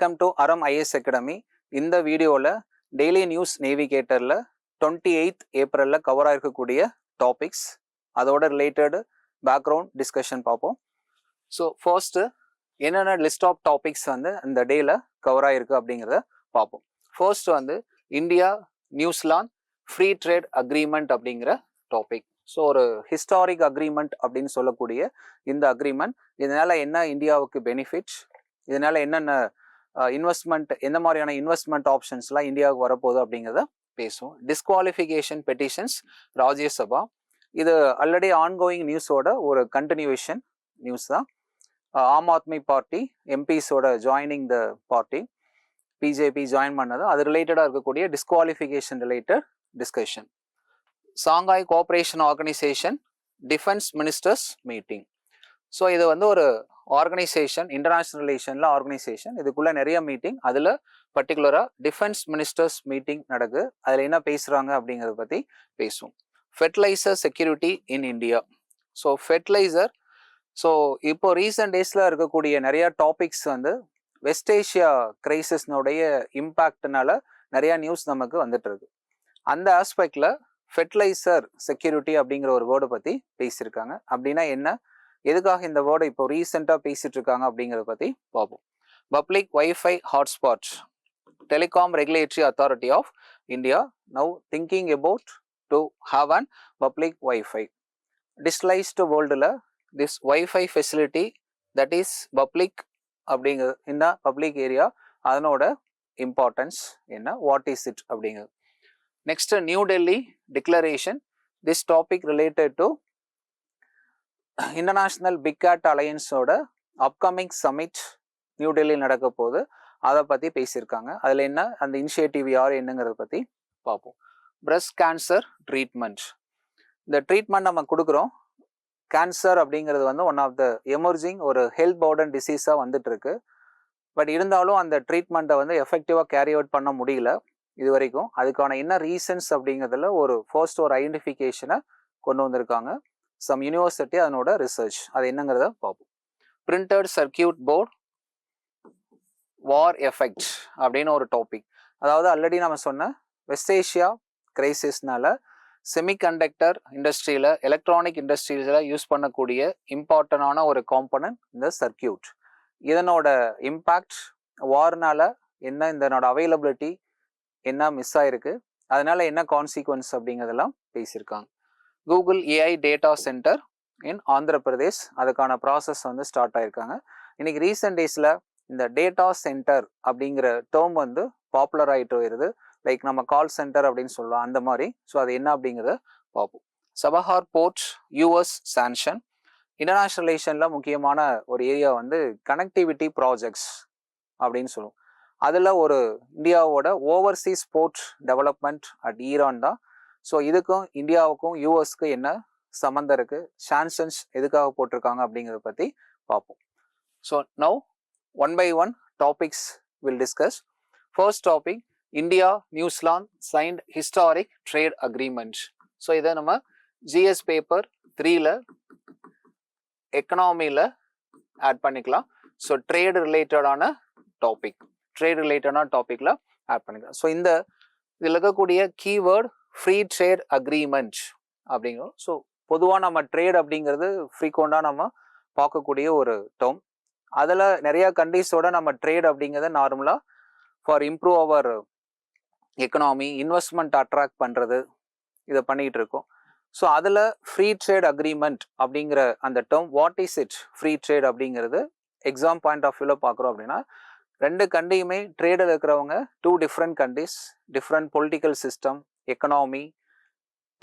Welcome to அறம் IS academy. இந்த வீடியோவில் டெய்லி நியூஸ் நேவிகேட்டரில் 28th ஏப்ரலில் கவர் ஆகிருக்கக்கூடிய டாபிக்ஸ், அதோட ரிலேட்டடு பேக்ரவுண்ட் டிஸ்கஷன் பார்ப்போம். ஸோ ஃபர்ஸ்ட்டு என்னென்ன லிஸ்ட் ஆஃப் டாபிக்ஸ் வந்து இந்த டேயில் கவர் ஆகிருக்கு அப்படிங்கிறத பார்ப்போம். ஃபர்ஸ்ட் வந்து India New Zealand free trade agreement அப்படிங்கிற டாபிக். ஸோ ஒரு ஹிஸ்டாரிக் அக்ரிமெண்ட் அப்படின்னு சொல்லக்கூடிய இந்த அக்ரிமெண்ட், இதனால் என்ன இந்தியாவுக்கு பெனிஃபிட், இதனால் என்னென்ன இன்வெஸ்ட்மெண்ட், எந்த மாதிரியான இன்வெஸ்ட்மெண்ட் ஆப்ஷன்ஸ்லாம் இந்தியாவுக்கு வரப்போகுது அப்படிங்கிறத பேசுவோம். டிஸ்குவாலிஃபிகேஷன் பெட்டிஷன்ஸ் ராஜ்யசபா, இது ஆல்ரெடி ஆன்கோயிங் நியூஸோட ஒரு கண்டினியூவேஷன் நியூஸ் தான். ஆம் ஆத்மி பார்ட்டி எம்பிஸோட joining the party, BJP join பண்ணது, அது ரிலேட்டடாக இருக்கக்கூடிய disqualification related discussion. Shanghai cooperation organization defence ministers meeting. So இது வந்து ஒரு ஆர்கனைசேஷன், இன்டர்நேஷ்னல் ரிலேஷனில் ஆர்கனைசேஷன், இதுக்குள்ளே நிறைய மீட்டிங், அதில் பர்டிகுலராக டிஃபென்ஸ் மினிஸ்டர்ஸ் மீட்டிங் நடக்குது. அதில் என்ன பேசுகிறாங்க அப்படிங்கிறத பற்றி பேசுவோம். Fertiliser security in India. So fertiliser, so இப்போ ரீசன்ட் டேஸில் இருக்கக்கூடிய நிறையா டாபிக்ஸ் வந்து வெஸ்ட் ஏஷியா கிரைசிஸ்னுடைய இம்பேக்ட்னால நிறையா நியூஸ் நமக்கு வந்துட்டு இருக்கு. அந்த ஆஸ்பெக்டில் ஃபெர்டிலைசர் செக்யூரிட்டி அப்படிங்கிற ஒரு வேர்டை பற்றி பேசியிருக்காங்க. அப்படின்னா என்ன, எதுக்காக இந்த வேர்டை இப்போ ரீசெண்டாக பேசிட்டு இருக்காங்க அப்படிங்கிறத பற்றி பார்ப்போம். Public wifi hotspot, telecom regulatory authority of India now thinking about to have an public wifi. டிஸ்லைஸ்டு வேர்ல்டில் this wifi facility that is public அப்படிங்கிறது, இந்த பப்ளிக் ஏரியா, அதனோட இம்பார்ட்டன்ஸ் என்ன, வாட் இஸ் இட் அப்படிங்கிறது. Next New Delhi declaration. This topic related to international big cat அலையன்ஸோட upcoming summit New Delhi நடக்க போது, அதை பற்றி பேசியிருக்காங்க. அதில் என்ன, அந்த இனிஷியேட்டிவ் யார் என்னங்கிறத பற்றி பார்ப்போம். Breast cancer treatment. இந்த ட்ரீட்மெண்ட் நம்ம கொடுக்குறோம். கேன்சர் அப்படிங்கிறது வந்து ஒன் ஆஃப் த எமர்ஜிங் ஒரு ஹெல்த் பர்டன் டிசீஸாக வந்துட்டு இருக்கு. பட் இருந்தாலும் அந்த ட்ரீட்மெண்ட்டை வந்து எஃபெக்டிவாக கேரி அவுட் பண்ண முடியல இது வரைக்கும். அதுக்கான என்ன ரீசன்ஸ் அப்படிங்கிறதுல ஒரு ஃபர்ஸ்ட் ஒரு ஐடென்டிஃபிகேஷனை கொண்டு வந்திருக்காங்க சம் யூனிவர்சிட்டி, அதனோட ரிசர்ச், அது என்னங்கிறத பார்ப்போம். பிரிண்டட் சர்க்கியூட் போர்ட் வார் எஃபெக்ட் அப்படின்னு ஒரு டாபிக். அதாவது ஆல்ரெடி நம்ம சொன்ன வெஸ்ட் ஏஷியா கிரைசிஸ்னால செமிகண்டக்டர் இண்டஸ்ட்ரியில், எலக்ட்ரானிக் இண்டஸ்ட்ரீஸில் யூஸ் பண்ணக்கூடிய இம்பார்ட்டண்டான ஒரு காம்பனன்ட் இந்த சர்க்கியூட். இதனோட இம்பேக்ட் வார்னால என்ன, இதனோட அவைலபிலிட்டி என்ன மிஸ் ஆயிருக்கு, அதனால என்ன கான்சிக்வன்ஸ் அப்படிங்கிறதெல்லாம் பேசியிருக்காங்க. Google AI data centre in Andhra Pradesh, அதுக்கான ப்ராசஸ் வந்து ஸ்டார்ட் ஆயிருக்காங்க. இன்னைக்கு ரீசெண்ட் டேஸில் இந்த டேட்டா சென்டர் அப்படிங்கிற டேர்ம் வந்து பாப்புலர் ஆகிட்டு வருது. லைக் நம்ம கால் சென்டர் அப்படின்னு சொல்லலாம், அந்த மாதிரி. ஸோ அது என்ன அப்படிங்கிறத பார்ப்போம். Chabahar port US sanction. International ரிலேஷனில் முக்கியமான ஒரு ஏரியா வந்து கனெக்டிவிட்டி ப்ராஜெக்ட்ஸ் அப்படின்னு சொல்லுவோம். அதில் ஒரு இந்தியாவோட overseas port development at Iran தான். ஸோ இதுக்கும் இந்தியாவுக்கும் யூஎஸ்க்கு என்ன சம்மந்தம் இருக்குது, சாங்ஷன்ஸ் எதுக்காக போட்டிருக்காங்க அப்படிங்கிறத பற்றி பார்ப்போம். So now one by one topics will discuss. First topic, India New Zealand signed historic trade agreement. So இதை நம்ம ஜிஎஸ் பேப்பர் 3ல் எக்கனாமியில் ஆட் பண்ணிக்கலாம். ஸோ ட்ரேட் ரிலேட்டடான டாபிக், ட்ரேட் ரிலேட்டடான டாப்பிக்கில் ஆட் பண்ணிக்கலாம். ஸோ இந்த இதில் இருக்கக்கூடிய கீவேர்டு ஃப்ரீ ட்ரேட் அக்ரிமெண்ட் அப்படிங்கிறோம். ஸோ பொதுவாக நம்ம ட்ரேட் அப்படிங்கிறது ஃப்ரீக்வெண்ட்டாக நம்ம பார்க்கக்கூடிய ஒரு டேர்ம். அதில் நிறையா கண்ட்ரீஸோட நம்ம ட்ரேட் அப்படிங்கிறத நார்மலாக for improve our economy, investment attract பண்ணுறது, இதை பண்ணிகிட்டு இருக்கோம். ஸோ அதில் ஃப்ரீ ட்ரேட் அக்ரிமெண்ட் அப்படிங்கிற அந்த term, what is it free trade அப்படிங்கிறது எக்ஸாம் பாயிண்ட் ஆஃப் வியூவில் பார்க்குறோம் அப்படின்னா, ரெண்டு கண்ட்ரியுமே ட்ரேடில் இருக்கிறவங்க two different countries, different political system, economy,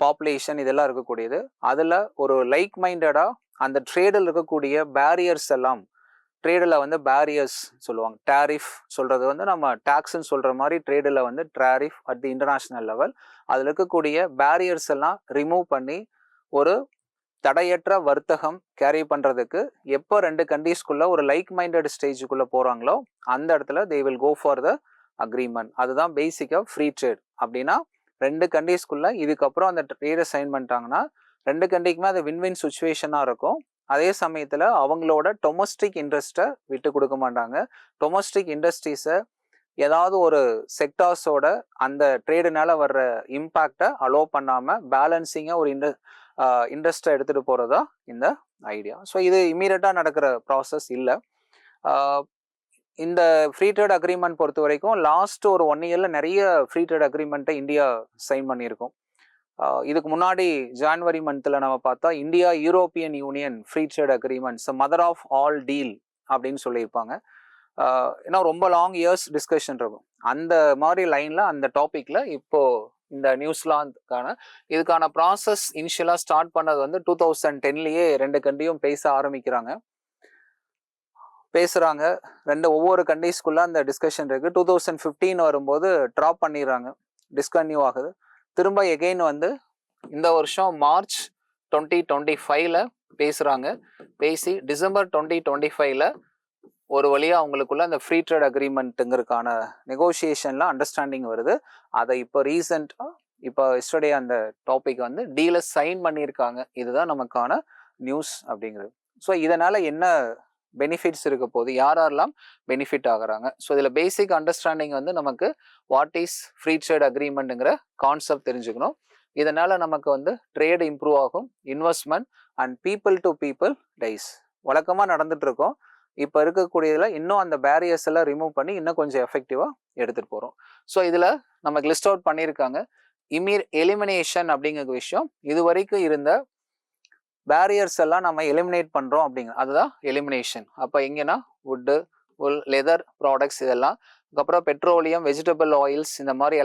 population, இதெல்லாம் இருக்கக்கூடியது. அதில் ஒரு லைக் மைண்டடாக அந்த ட்ரேடில் இருக்கக்கூடிய பேரியர்ஸ் எல்லாம், ட்ரேடில் வந்து பேரியர்ஸ் சொல்லுவாங்க, டேரிஃப் சொல்கிறது வந்து நம்ம டேக்ஸ்ன்னு சொல்கிற மாதிரி ட்ரேடில் வந்து tariff at the international level, அதில் இருக்கக்கூடிய பேரியர்ஸ் எல்லாம் ரிமூவ் பண்ணி ஒரு தடையற்ற வர்த்தகம் கேரி பண்ணுறதுக்கு எப்போ ரெண்டு கண்ட்ரீஸ்குள்ளே ஒரு லைக் மைண்டட் ஸ்டேஜுக்குள்ளே போகிறாங்களோ அந்த இடத்துல they will go for the agreement. அதுதான் பேசிக்காக ஃப்ரீ ட்ரேட். அப்படின்னா ரெண்டு கண்ட்ரீஸ்குள்ளே இதுக்கப்புறம் அந்த ட்ரேடை சைன் பண்ணிட்டாங்கன்னா ரெண்டு கண்ட்ரிக்குமே அது வின்வின் சுச்சுவேஷனாக இருக்கும். அதே சமயத்தில் அவங்களோட டொமஸ்டிக் இன்ட்ரெஸ்ட்டை விட்டு கொடுக்க மாட்டாங்க. டொமஸ்டிக் இண்டஸ்ட்ரீஸை ஏதாவது ஒரு செக்டார்ஸோட அந்த ட்ரேடுனால வர்ற இம்பேக்டை அலோவ் பண்ணாமல் பேலன்சிங்காக ஒரு இன்ட்ரெஸ்ட்டை எடுத்துகிட்டு போகிறதா இந்த ஐடியா. ஸோ இது இம்மீடியட்டாக நடக்கிற ப்ராசஸ் இல்லை. இந்த ஃப்ரீ ட்ரேட் அக்ரிமெண்ட் பொறுத்த வரைக்கும் லாஸ்ட் ஒரு 1 இயரில் நிறைய ஃப்ரீ ட்ரேட் அக்ரிமெண்ட்டை இந்தியா சைன் பண்ணியிருக்கோம். இதுக்கு முன்னாடி ஜான்வரி மந்தில் நம்ம பார்த்தா India European Union free trade agreements mother of all deal அப்படின்னு சொல்லியிருப்பாங்க. ஏன்னா ரொம்ப லாங் இயர்ஸ் டிஸ்கஷன் இருக்கும். அந்த மாதிரி லைனில் அந்த டாப்பிக்கில் இப்போது இந்த இதுக்கான ப்ராசஸ் இனிஷியலாக ஸ்டார்ட் பண்ணது வந்து 2010 2 கண்ட்ரியும் பேச ஆரம்பிக்கிறாங்க. பேசுகிறாங்க. ஒவ்வொரு கண்ட்ரிஸ்குள்ள அந்த டிஸ்கஷன் இருக்குது. 2015 வரும்போது ட்ராப் பண்ணிடுறாங்க, டிஸ்கன்யூ ஆகுது. திரும்ப எகெயின் வந்து இந்த வருஷம் மார்ச் 2025 பேசுகிறாங்க. பேசி டிசம்பர் 2025 ஒரு வழியாக அவங்களுக்குள்ள அந்த ஃப்ரீ ட்ரேட் அக்ரிமெண்ட்டுங்கிறதுக்கான நெகோசியேஷனில் அண்டர்ஸ்டாண்டிங் வருது. அதை இப்போ ரீசெண்டாக எஸ்டர்டே அந்த டாபிக் வந்து டீலை சைன் பண்ணியிருக்காங்க. இதுதான் நமக்கான நியூஸ் அப்படிங்கிறது. ஸோ இதனால் என்ன பெனிஃபிட்ஸ் இருக்க போது, யாரெல்லாம் பெனிஃபிட் ஆகுறாங்க? ஸோ இதில் பேசிக் அண்டர்ஸ்டாண்டிங் வந்து நமக்கு வாட் இஸ் ஃப்ரீ ட்ரேட் அக்ரிமெண்ட்டுங்கிற கான்செப்ட் தெரிஞ்சுக்கணும். இதனால் நமக்கு வந்து ட்ரேட் இம்ப்ரூவ் ஆகும், investment and people to people ties வழக்கமாக நடந்துட்டு இருக்கோம். இப்போ இருக்கக்கூடியதில் இன்னும் அந்த பேரியர்ஸ் எல்லாம் ரிமூவ் பண்ணி இன்னும் கொஞ்சம் எஃபெக்டிவாக எடுத்துகிட்டு போகிறோம். ஸோ இதில் நமக்கு லிஸ்ட் அவுட் பண்ணியிருக்காங்க. எலிமினேஷன் அப்படிங்கிற விஷயம், இது வரைக்கும் இருந்த பேரியர்ஸ் எல்லாம் நம்ம எலிமினேட் பண்ணுறோம் அப்படிங்க, அதுதான் எலிமினேஷன். அப்போ எங்கன்னா வுட்டு, உல், லெதர் ப்ராடக்ட்ஸ் இதெல்லாம், அதுக்கப்புறம் பெட்ரோலியம், வெஜிடபிள் ஆயில்ஸ், இந்த மாதிரி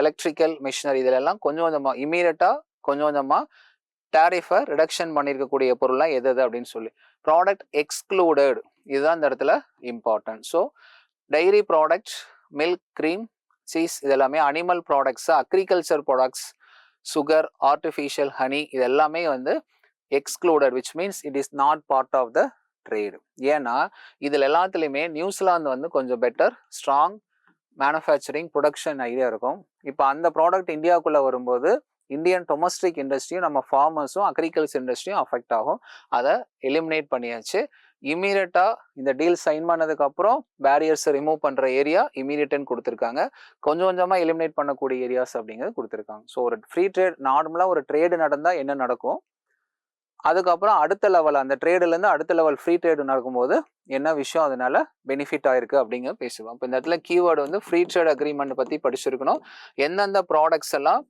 எலக்ட்ரிக்கல் மிஷினரி இதெல்லாம் கொஞ்சம் கொஞ்சமாக இமீடியட்டாக கொஞ்சம் கொஞ்சமாக டேரிஃபை ரிடக்ஷன் பண்ணியிருக்கக்கூடிய பொருள்லாம் எது அப்படின்னு சொல்லி ப்ராடக்ட் எக்ஸ்க்ளூடட், இதுதான் இந்த இடத்துல important. So dairy product, milk, cream, cheese இதெல்லாமே, animal products, agriculture products, sugar, artificial honey இது எல்லாமே வந்து excluded, which means it is not part of the trade. ஏன்னா இதில் எல்லாத்துலேயுமே நியூசிலாந்து வந்து கொஞ்சம் better, strong manufacturing production idea இருக்கும். இப்போ அந்த ப்ராடக்ட் இந்தியாவுக்குள்ளே வரும்போது இந்தியன் டொமஸ்டிக் இண்டஸ்ட்ரியும் நம்ம ஃபார்மர்ஸும் அக்ரிகல்ச்சர் இண்டஸ்ட்ரியும் அஃபெக்ட் ஆகும். அதை எலிமினேட் பண்ணியாச்சு. இமீடியட்டாக இந்த டீல் சைன் பண்ணதுக்கப்புறம் பேரியர்ஸை ரிமூவ் பண்ணுற ஏரியா இமீடியட்னு கொடுத்துருக்காங்க. கொஞ்சம் கொஞ்சமாக எலிமினேட் பண்ணக்கூடிய ஏரியாஸ் அப்படிங்கிறது கொடுத்துருக்காங்க. ஸோ ஒரு ஃப்ரீ ட்ரேட், நார்மலாக ஒரு ட்ரேடு நடந்தால் என்ன நடக்கும், அதுக்கப்புறம் அடுத்த லெவல் அந்த ட்ரேடுலேருந்து அடுத்த லெவல் ஃப்ரீ ட்ரேடு நடக்கும்போது என்ன விஷயம் அதனால பெனிஃபிட் ஆயிருக்கு அப்படிங்க பேசுவோம். இப்போ இந்த இடத்துல கீவேர்டு வந்து ஃப்ரீ ட்ரேட் அக்ரிமெண்ட் பற்றி படிச்சிருக்கணும். எந்தெந்த ப்ராடக்ட்ஸ் எல்லாம்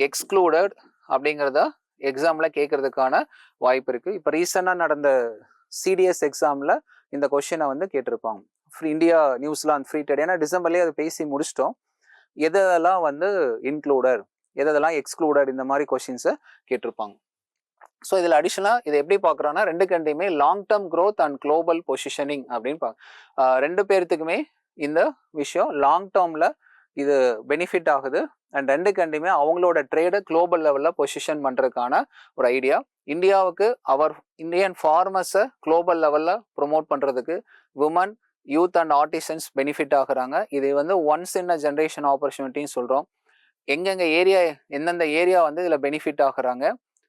எக்ஸ்க்ளூடட் அப்படிங்கிறத எக்ஸாமில் கேட்கறதுக்கான வாய்ப்பு இருக்குது. இப்போ ரீசெண்டாக நடந்த சிடிஎஸ் எக்ஸாமில் இந்த கொஷினை வந்து கேட்டிருப்பாங்க. இந்தியா நியூசிலாந்து ஃப்ரீ ட்ரேட், ஏன்னா டிசம்பர்லேயே அதை பேசி முடிச்சிட்டோம். எதெல்லாம் வந்து இன்க்ளூடட், எதெல்லாம் எக்ஸ்க்ளூடட், இந்த மாதிரி கொஷின்ஸை கேட்டிருப்பாங்க. ஸோ இதில் அடிஷனலாக இதை எப்படி பார்க்குறோன்னா, 2 கண்ட்ரியுமே long term growth and global positioning அப்படின்னு 2 பேர்த்துக்குமே இந்த விஷயம் லாங் டேர்மில் இது பெனிஃபிட் ஆகுது. அண்ட் 2 கண்ட்ரியுமே அவங்களோட ட்ரேடை குளோபல் லெவலில் பொசிஷன் பண்ணுறதுக்கான ஒரு ஐடியா. இந்தியாவுக்கு இந்தியன் ஃபார்மர்ஸை குளோபல் லெவலில் ப்ரொமோட் பண்ணுறதுக்கு women, youth and artisans benefit ஆகுறாங்க. இது வந்து ஒன்ஸ் இன் அ ஜென்ரேஷன் ஆப்பர்ச்சுனிட்டின்னு சொல்கிறோம். எந்தெந்த ஏரியா வந்து இதில் பெனிஃபிட் ஆகுறாங்க.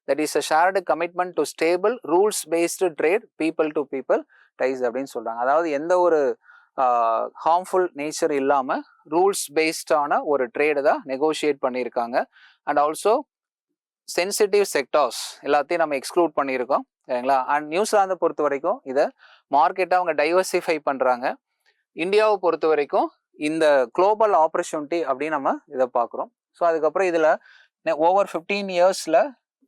That is a shared commitment to stable rules-based trade, people to people ties அப்படின்னு சொல்கிறாங்க. அதாவது எந்த ஒரு ஹார்ம்ஃபுல் நேச்சர் இல்லாமல் ரூல்ஸ் பேஸ்டான ஒரு ட்ரேடு தான் நெகோஷியேட் பண்ணியிருக்காங்க. அண்ட் ஆல்சோ சென்சிட்டிவ் செக்டார்ஸ் எல்லாத்தையும் நம்ம எக்ஸ்க்ளூட் பண்ணியிருக்கோம், சரிங்களா. அண்ட் நியூசிலாந்தை பொறுத்த வரைக்கும் இதை மார்க்கெட்டை அவங்க டைவர்சிஃபை பண்ணுறாங்க. இந்தியாவை பொறுத்த வரைக்கும் இந்த குளோபல் ஆப்பர்ச்சுனிட்டி அப்படின்னு நம்ம இதை பார்க்குறோம். ஸோ அதுக்கப்புறம் இதில் ஓவர் 15 இயர்ஸில்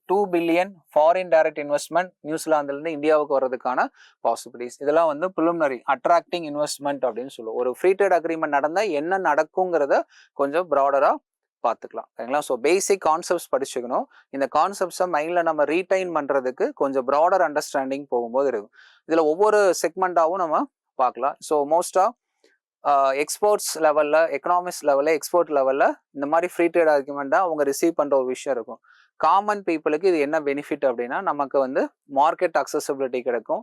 2 பில்லியன் ஃபாரின் டைரக்ட் இன்வெஸ்ட்மெண்ட் நியூசிலாந்துலேருந்து இந்தியாவுக்கு வர்றதுக்கான பாசிபிலிட்டிஸ். இதெல்லாம் வந்து ப்ரிலிமினரி அட்ராக்டிங் இன்வெஸ்ட்மெண்ட் அப்படின்னு சொல்லுவோம். ஒரு ஃப்ரீ ட்ரேட் அக்ரிமெண்ட் நடந்தால் என்ன நடக்குங்கிறத கொஞ்சம் ப்ராடராக பார்த்துக்கலாம், சரிங்களா. ஸோ பேசிக் கான்செப்ட்ஸ் படிச்சுக்கணும். இந்த கான்செப்ட்ஸை மைண்டில் நம்ம ரீடைன் பண்ணுறதுக்கு கொஞ்சம் ப்ராடர் அண்டர்ஸ்டாண்டிங் போகும்போது இருக்கும். இதில் ஒவ்வொரு செக்மெண்ட்டாகவும் நம்ம பார்க்கலாம். ஸோ மோஸ்ட்டாக எக்ஸ்போர்ட்ஸ் லெவலில், எக்கனாமிக்ஸ் லெவலில், எக்ஸ்போர்ட் லெவலில் இந்த மாதிரி ஃப்ரீ ட்ரேட் அக்ரிமெண்ட்டாக அவங்க ரிசீவ் பண்ணுற ஒரு விஷயம் இருக்கும். காமன் பீப்புளுக்கு இது என்ன பெனிஃபிட் அப்படின்னா, நமக்கு வந்து மார்க்கெட் அக்சசபிலிட்டி கிடைக்கும்.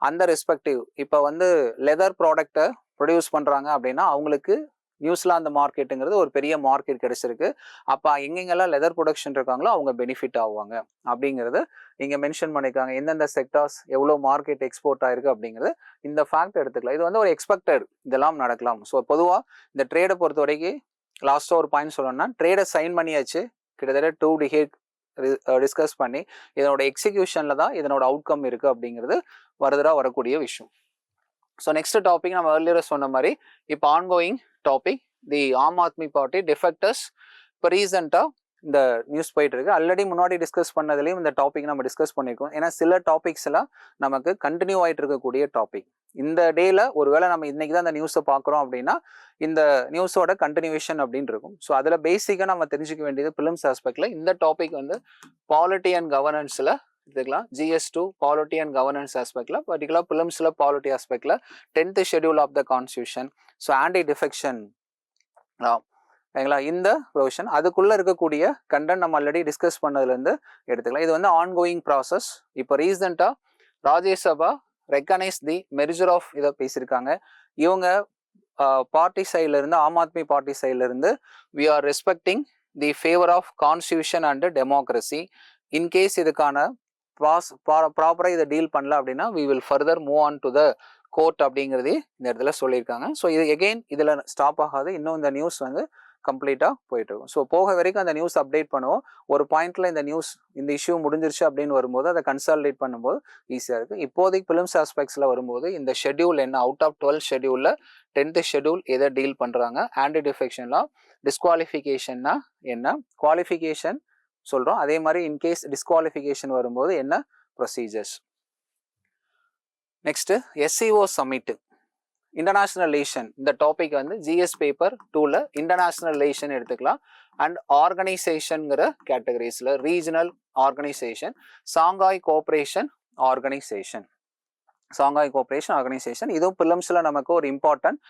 அந்த ரெஸ்பெக்டிவ் இப்போ வந்து லெதர் ப்ராடக்டை ப்ரொடியூஸ் பண்ணுறாங்க அப்படின்னா அவங்களுக்கு நியூஸ்ல அந்த மார்க்கெட்டுங்கிறது ஒரு பெரிய மார்க்கெட் கிடைச்சிருக்கு. அப்போ எங்கெங்கெல்லாம் லெதர் ப்ரொடக்ஷன் இருக்காங்களோ அவங்க பெனிஃபிட் ஆவாங்க அப்படிங்கிறது இங்கே மென்ஷன் பண்ணியிருக்காங்க. எந்தெந்த செக்டார்ஸ் எவ்வளோ மார்க்கெட் எக்ஸ்போர்ட் ஆயிருக்கு அப்படிங்கிறது இந்த ஃபேக்ட் எடுத்துக்கலாம். இது வந்து ஒரு எக்ஸ்பெக்டட் இதெல்லாம் நடக்கலாம். ஸோ பொதுவாக இந்த ட்ரேடை பொறுத்த வரைக்கும் லாஸ்ட்டாக ஒரு பாயிண்ட் சொல்லணும்னா ட்ரேடை சைன் பண்ணியாச்சு, கிட்டத்தட்ட 2 டிகேட் டிஸ்கஸ் பண்ணி இதனோட எக்ஸிக்யூஷனில் தான் இதனோட அவுட்கம் இருக்குது அப்படிங்கிறது வருதரா வரக்கூடிய விஷயம். ஸோ நெக்ஸ்ட் டாபிக் நம்ம ஏர்லியர் சொன்ன மாதிரி இப்போ ஆன்கோயிங் டாபிக் தி ஆம் ஆத்மி பார்ட்டி டிஃபெக்டர்ஸ். இப்போ ரீசெண்டாக இந்த நியூஸ் போயிட்டு இருக்கு. ஆல்ரெடி முன்னாடி டிஸ்கஸ் பண்ணதுலேயும் இந்த டாபிக் நம்ம டிஸ்கஸ் பண்ணியிருக்கோம். ஏன்னா சில டாபிக்ஸ் எல்லாம் நமக்கு கண்டினியூ ஆகிட்டு இருக்கக்கூடிய டாபிக். இந்த டேல ஒருவேளை நம்ம இன்னைக்கு தான் இந்த நியூஸை பார்க்குறோம் அப்படின்னா இந்த நியூஸோட கண்டினியூஷன் அப்படின்னு இருக்கும். ஸோ அதில் பேசிக்காக நம்ம தெரிஞ்சுக்க வேண்டியது பிலிம்ஸ் ஆஸ்பெக்ட்ல இந்த டாபிக் வந்து பாலிட்டி அண்ட் கவர்னன்ஸில் எடுத்துக்கலாம். GS2 பாலிட்டி அண்ட் கவர்னன்ஸ் ஆஸ்பெக்ட்ல, பர்டிகுலர் பிலிம்ஸில் பாலிட்டி ஆஸ்பெக்ட்ல 10th schedule of the constitution, so anti defection சரிங்களா, இந்த ப்ரொவிஷன் அதுக்குள்ளே இருக்கக்கூடிய கண்டென்ட் நம்ம ஆல்ரெடி டிஸ்கஸ் பண்ணதுலேருந்து எடுத்துக்கலாம். இது வந்து ஆன்கோயிங் ப்ராசஸ். இப்போ ரீசெண்டாக Rajya Sabha recognise the merger of இதை பேசியிருக்காங்க. இவங்க பார்ட்டி சைட்லேருந்து, ஆம் ஆத்மி பார்ட்டி சைட்லேருந்து we are respecting the favour of constitution and democracy. In case இதுக்கான ப்ராப்பராக இதை டீல் பண்ணல அப்படின்னா we will further move on to the court அப்படிங்கிறதே இந்த இடத்துல சொல்லியிருக்காங்க. ஸோ இது எகெயின் இதில் ஸ்டாப் ஆகாது, இன்னும் இந்த நியூஸ் வந்து கம்ப்ளீட்டாக போயிட்டு இருக்கும். ஸோ போக வரைக்கும் அந்த நியூஸ் அப்டேட் பண்ணுவோம். ஒரு பாயிண்ட்ல இந்த நியூஸ் இந்த இஷ்யூ முடிஞ்சிருச்சு அப்படின்னு வரும்போது அதை கன்சாலிடேட் பண்ணும்போது ஈஸியாக இருக்குது. இப்போதைக்கு பிலிம்ஸ் ஆஸ்பெக்ட்ஸில் வரும்போது இந்த ஷெட்யூல் என்ன, அவுட் ஆஃப் 12 ஷெட்யூலில் 10th ஷெட்யூல் எதை டீல் பண்ணுறாங்க, ஆன்டி டிஃபெக்ஷன்லாம், டிஸ்குவாலிஃபிகேஷன்னா என்ன, குவாலிஃபிகேஷன் சொல்கிறோம், அதே மாதிரி இன்கேஸ் டிஸ்குவாலிஃபிகேஷன் வரும்போது என்ன procedures. Next SCO summit, international relation. இந்த டாபிக் வந்து GS பேப்பர் 2ல இன்டர்நேஷனல் ரிலேஷன் எடுத்துக்கலாம். அண்ட் ஆர்கனைசேஷன்ங்கிற கேட்டகரிஸ்ல regional organisation, Shanghai cooperation organisation, Shanghai cooperation organisation இதுவும் பிலிம்ஸ்ல நமக்கு ஒரு இம்பார்ட்டன்ட்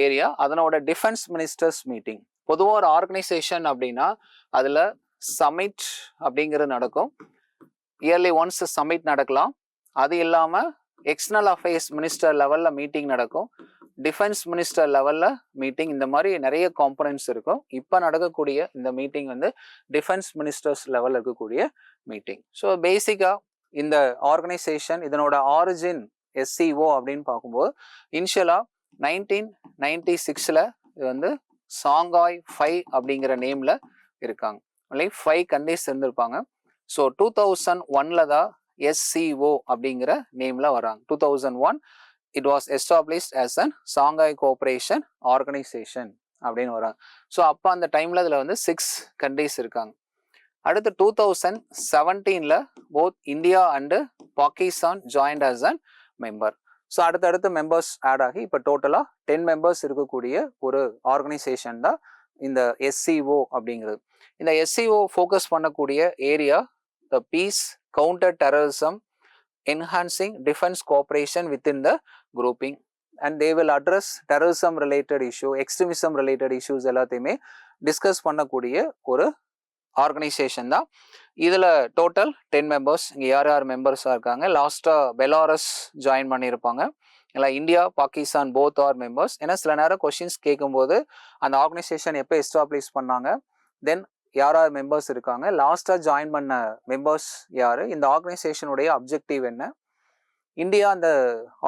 ஏரியா. அதனோட டிஃபென்ஸ் மினிஸ்டர்ஸ் மீட்டிங். பொதுவாக ஒரு ஆர்கனைசேஷன் அப்படின்னா அதுல சமிட் அப்படிங்கிறது நடக்கும். இயர்லி ஒன்ஸ் சமிட் நடக்கலாம். அது இல்லாமல் எக்ஸ்டர்னல் அஃபேர்ஸ் மினிஸ்டர் லெவலில் மீட்டிங் நடக்கும், டிஃபென்ஸ் மினிஸ்டர் லெவலில் மீட்டிங், இந்த மாதிரி நிறைய காம்பனன்ட்ஸ் இருக்கும். இப்போ நடக்கக்கூடிய இந்த மீட்டிங் வந்து டிஃபென்ஸ் மினிஸ்டர்ஸ் லெவலில் இருக்கக்கூடிய மீட்டிங். ஸோ பேசிக்காக இந்த ஆர்கனைசேஷன் இதனோட ஆரிஜின் SCO அப்படின்னு பார்க்கும்போது இனிஷியலாக 1996ல் இது வந்து சாங்காய் 5 அப்படிங்கிற நேமில் இருக்காங்க. 5 கண்ட்ரிஸ் இருந்திருப்பாங்க. ஸோ 2001ல் தான் SCO அப்படிங்கிற நேம்ல வராங்க. 2001 it was established as an Shanghai Cooperation Organization அப்படின்னு வராங்க. ஸோ அப்போ அந்த டைம்ல அதில் வந்து 6 கண்ட்ரிஸ் இருக்காங்க. அடுத்து 2017ல் both India and Pakistan joined as an member. So அடுத்தடுத்து மெம்பர்ஸ் ஆட் ஆகி இப்போ டோட்டலாக 10 மெம்பர்ஸ் இருக்கக்கூடிய ஒரு ஆர்கனைசேஷன் தான் இந்த SCO அப்படிங்கிறது. இந்த SCO ஃபோக்கஸ் பண்ணக்கூடிய area the peace, counter terrorism, enhancing defense cooperation within the grouping, and they will address terrorism related issue, extremism related issues எல்லாத்தையுமே டிஸ்கஸ் பண்ணக்கூடிய ஒரு ஆர்கனைசேஷன் தான். இதில் டோட்டல் 10 மெம்பர்ஸ். இங்கே யார் யார் மெம்பர்ஸாக இருக்காங்க, லாஸ்ட்டாக பெலாரஸ் ஜாயின் பண்ணியிருப்பாங்க. இல்லை India Pakistan both are members. ஏன்னா சில நேரம் கொஸ்டின்ஸ் கேட்கும்போது அந்த ஆர்கனைசேஷன் எப்போ எஸ்டாப்ளிஷ் பண்ணாங்க, தென் யார் யார் மெம்பர்ஸ் இருக்காங்க, லாஸ்ட்டாக ஜாயின் பண்ண மெம்பர்ஸ் யார், இந்த ஆர்கனைசேஷனுடைய அப்ஜெக்டிவ் என்ன, இந்தியா அந்த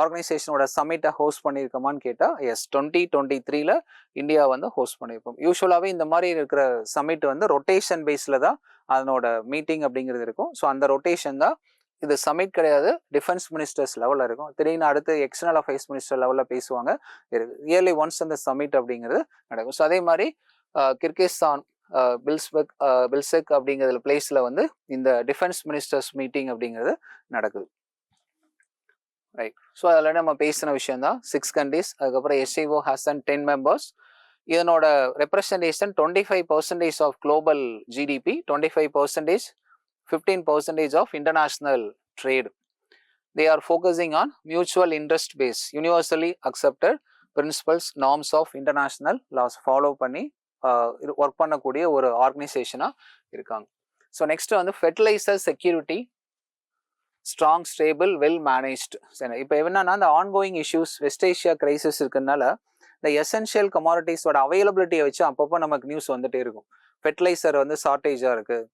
ஆர்கனைசேஷனோட சமிட்டை ஹோஸ்ட் பண்ணியிருக்கோமான்னு கேட்டால் எஸ் 2023ல் இந்தியா வந்து ஹோஸ்ட் பண்ணியிருப்போம். யூஸ்வலாகவே இந்த மாதிரி இருக்கிற சமிட் வந்து ரொட்டேஷன் பேஸில் தான் அதனோட மீட்டிங் அப்படிங்கிறது இருக்கும். ஸோ அந்த ரொட்டேஷன் தான் இது. சமிட் கிடையாது, டிஃபென்ஸ் மினிஸ்டர்ஸ் லெவலில் இருக்கும். திடீர்னு அடுத்து எக்ஸ்டர்னல் அஃபேர்ஸ் மினிஸ்டர் லெவலில் பேசுவாங்க. இயர்லி ஒன்ஸ் அந்த சமிட் அப்படிங்கிறது நடக்கும். ஸோ அதே மாதிரி கிர்கிஸ்தான் பில்செக் அப்படிங்கிற பிளேஸ்ல வந்து இந்த டிஃபென்ஸ் மினிஸ்டர்ஸ் மீட்டிங் அப்படிங்கிறது நடக்குது. ரைட். ஸோ அதில் நம்ம பேசின விஷயம் தான் 6 கண்ட்ரிஸ். அதுக்கப்புறம் SCO has 10 மெம்பர்ஸ். இதனோட representation 25% of global GDP, 25%, 15% of international trade. They are focusing on mutual interest based, universally accepted principles, norms of international laws follow பண்ணி ஒர்க் பண்ணக்கூடிய ஒரு ஆர்கனைசேஷனாக இருக்காங்க. ஸோ நெக்ஸ்ட் வந்து fertiliser security strong, stable, well managed. சரி, இப்போ என்னன்னா அந்த ongoing issues West Asia crisis இருக்குனால இந்த எசென்ஷியல் கமாடிட்டிஸோட அவைலபிலிட்டியை வச்சு அப்பப்போ நமக்கு நியூஸ் வந்துட்டே இருக்கும். ஃபெர்டிலைசர் வந்து ஷார்ட்டேஜாக இருக்குது,